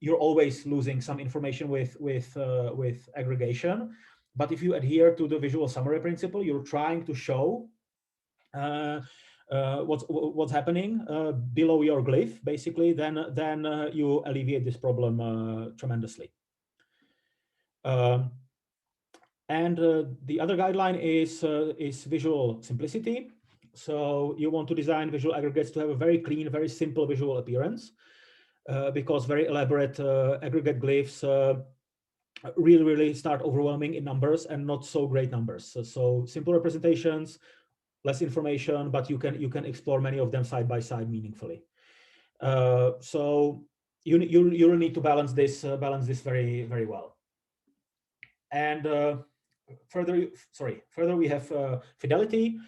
you're always losing some information with aggregation, but if you adhere to the visual summary principle, you're trying to show what's happening below your glyph, basically, then you alleviate this problem tremendously. And the other guideline is visual simplicity. So you want to design visual aggregates to have a very clean, very simple visual appearance, because very elaborate aggregate glyphs really start overwhelming in numbers and not so great numbers. So simple representations, less information, but you can explore many of them side by side meaningfully. So you need to balance this very, very well. And further we have fidelity.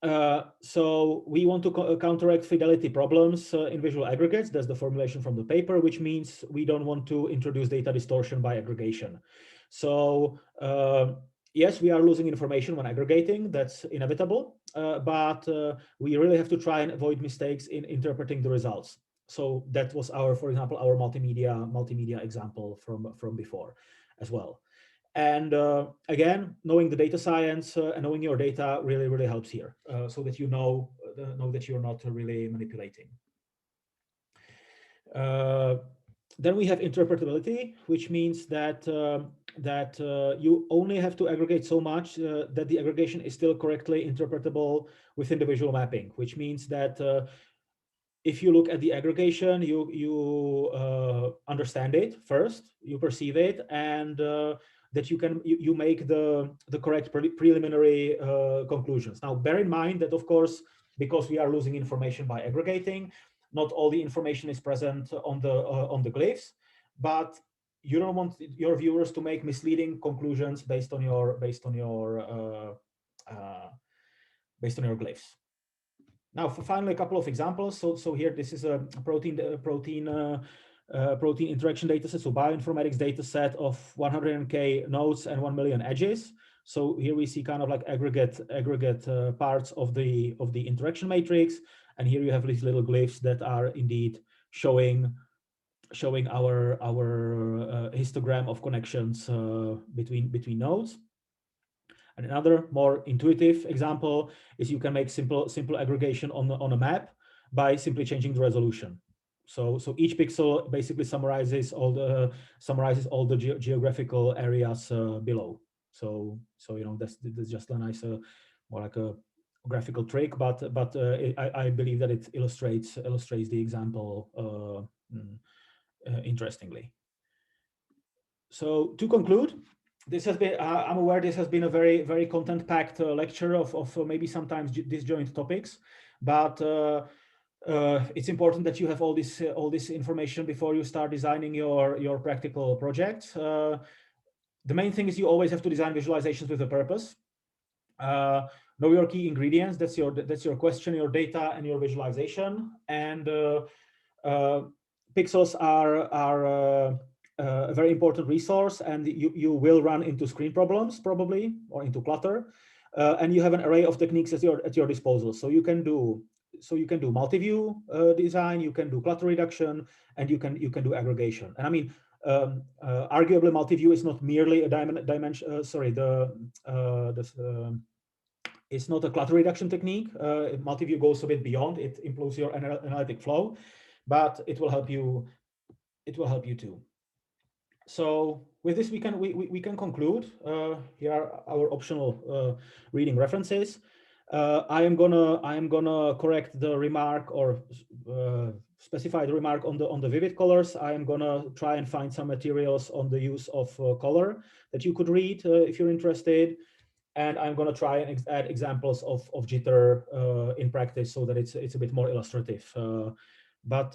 So we want to counteract fidelity problems in visual aggregates. That's the formulation from the paper, which means we don't want to introduce data distortion by aggregation. So yes, we are losing information when aggregating. That's inevitable, but we really have to try and avoid mistakes in interpreting the results. So that was for example, our multimedia example from before as well. And again, knowing the data science and knowing your data really helps here, so that you know that you're not really manipulating. Then we have interpretability, which means that you only have to aggregate so much that the aggregation is still correctly interpretable within the visual mapping, which means that if you look at the aggregation, you understand it first, you perceive it, and that you make the correct preliminary conclusions. Now, bear in mind that, of course, because we are losing information by aggregating. Not all the information is present on the glyphs, but you don't want your viewers to make misleading conclusions based on your glyphs. Now, for finally, a couple of examples. So here, this is a protein interaction dataset, so bioinformatics dataset of 100K nodes and 1 million edges. So here we see kind of like aggregate parts of the interaction matrix, and here you have these little glyphs that are indeed showing our histogram of connections between nodes. And another more intuitive example is you can make simple aggregation on a map by simply changing the resolution. So each pixel basically summarizes all the geographical areas below. So you know, that's just a nice more like a graphical trick, but I believe that it illustrates the example interestingly. So to conclude, this has been, I'm aware this has been a very content-packed lecture of maybe sometimes disjoint topics, but it's important that you have all this information before you start designing your practical projects. The main thing is you always have to design visualizations with a purpose. Know your key ingredients. That's your question, your data, and your visualization. And pixels are a very important resource, and you will run into screen problems probably, or into clutter, and you have an array of techniques at your disposal. So you can do multi-view design, you can do clutter reduction, and you can do aggregation. And I mean, arguably, multi-view is not merely a dimension. It's not a clutter reduction technique. Multi-view goes a bit beyond. It improves your analytic flow, but it will help you. It will help you too. So with this, we can conclude. Here are our optional reading references. I am gonna correct the remark or specify the remark on the vivid colors. I am gonna try and find some materials on the use of color that you could read if you're interested. And I'm going to try and add examples of jitter in practice so that it's a bit more illustrative. But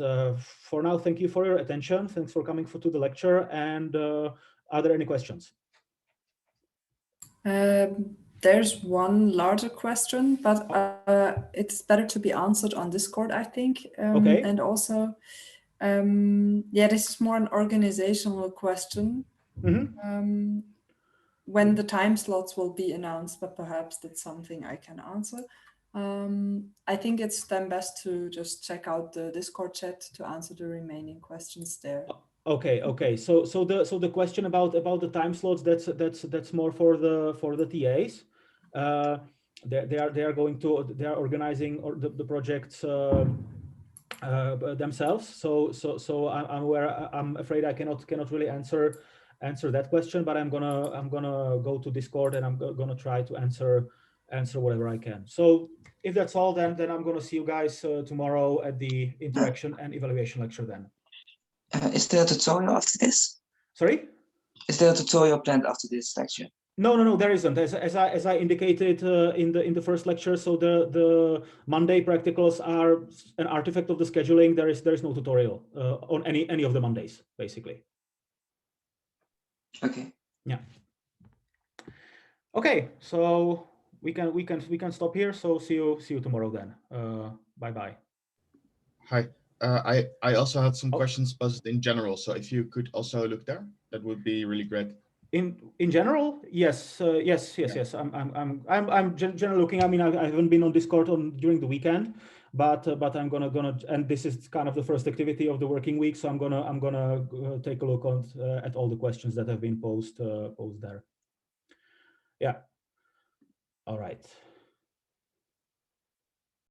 for now, thank you for your attention. Thanks for coming to the lecture. And are there any questions? There's one larger question, but it's better to be answered on Discord, I think. Okay. And also, yeah, this is more an organizational question. Mm-hmm. When the time slots will be announced, but perhaps that's something I can answer. I think it's then best to just check out the Discord chat to answer the remaining questions there. Okay. So the question about the time slots, that's more for the TAs. They are organizing the projects themselves. So I'm aware. I'm afraid I cannot really answer that question, but I'm gonna go to Discord and I'm gonna try to answer whatever I can. So if that's all, then I'm gonna see you guys tomorrow at the interaction and evaluation lecture then. Is there a tutorial after this? Sorry? Is there a tutorial planned after this lecture? No, there isn't. As I indicated in the first lecture, so the Monday practicals are an artifact of the scheduling. There is no tutorial on any of the Mondays, basically. Okay. Yeah. Okay, so we can stop here. So see you tomorrow then. Bye. Hi. I also had some questions posed in general. So if you could also look there, that would be really great. In general, yes. I'm generally looking. I mean, I haven't been on Discord during the weekend, but I'm gonna and this is kind of the first activity of the working week, so I'm gonna take a look at all the questions that have been posed there. Yeah. All right.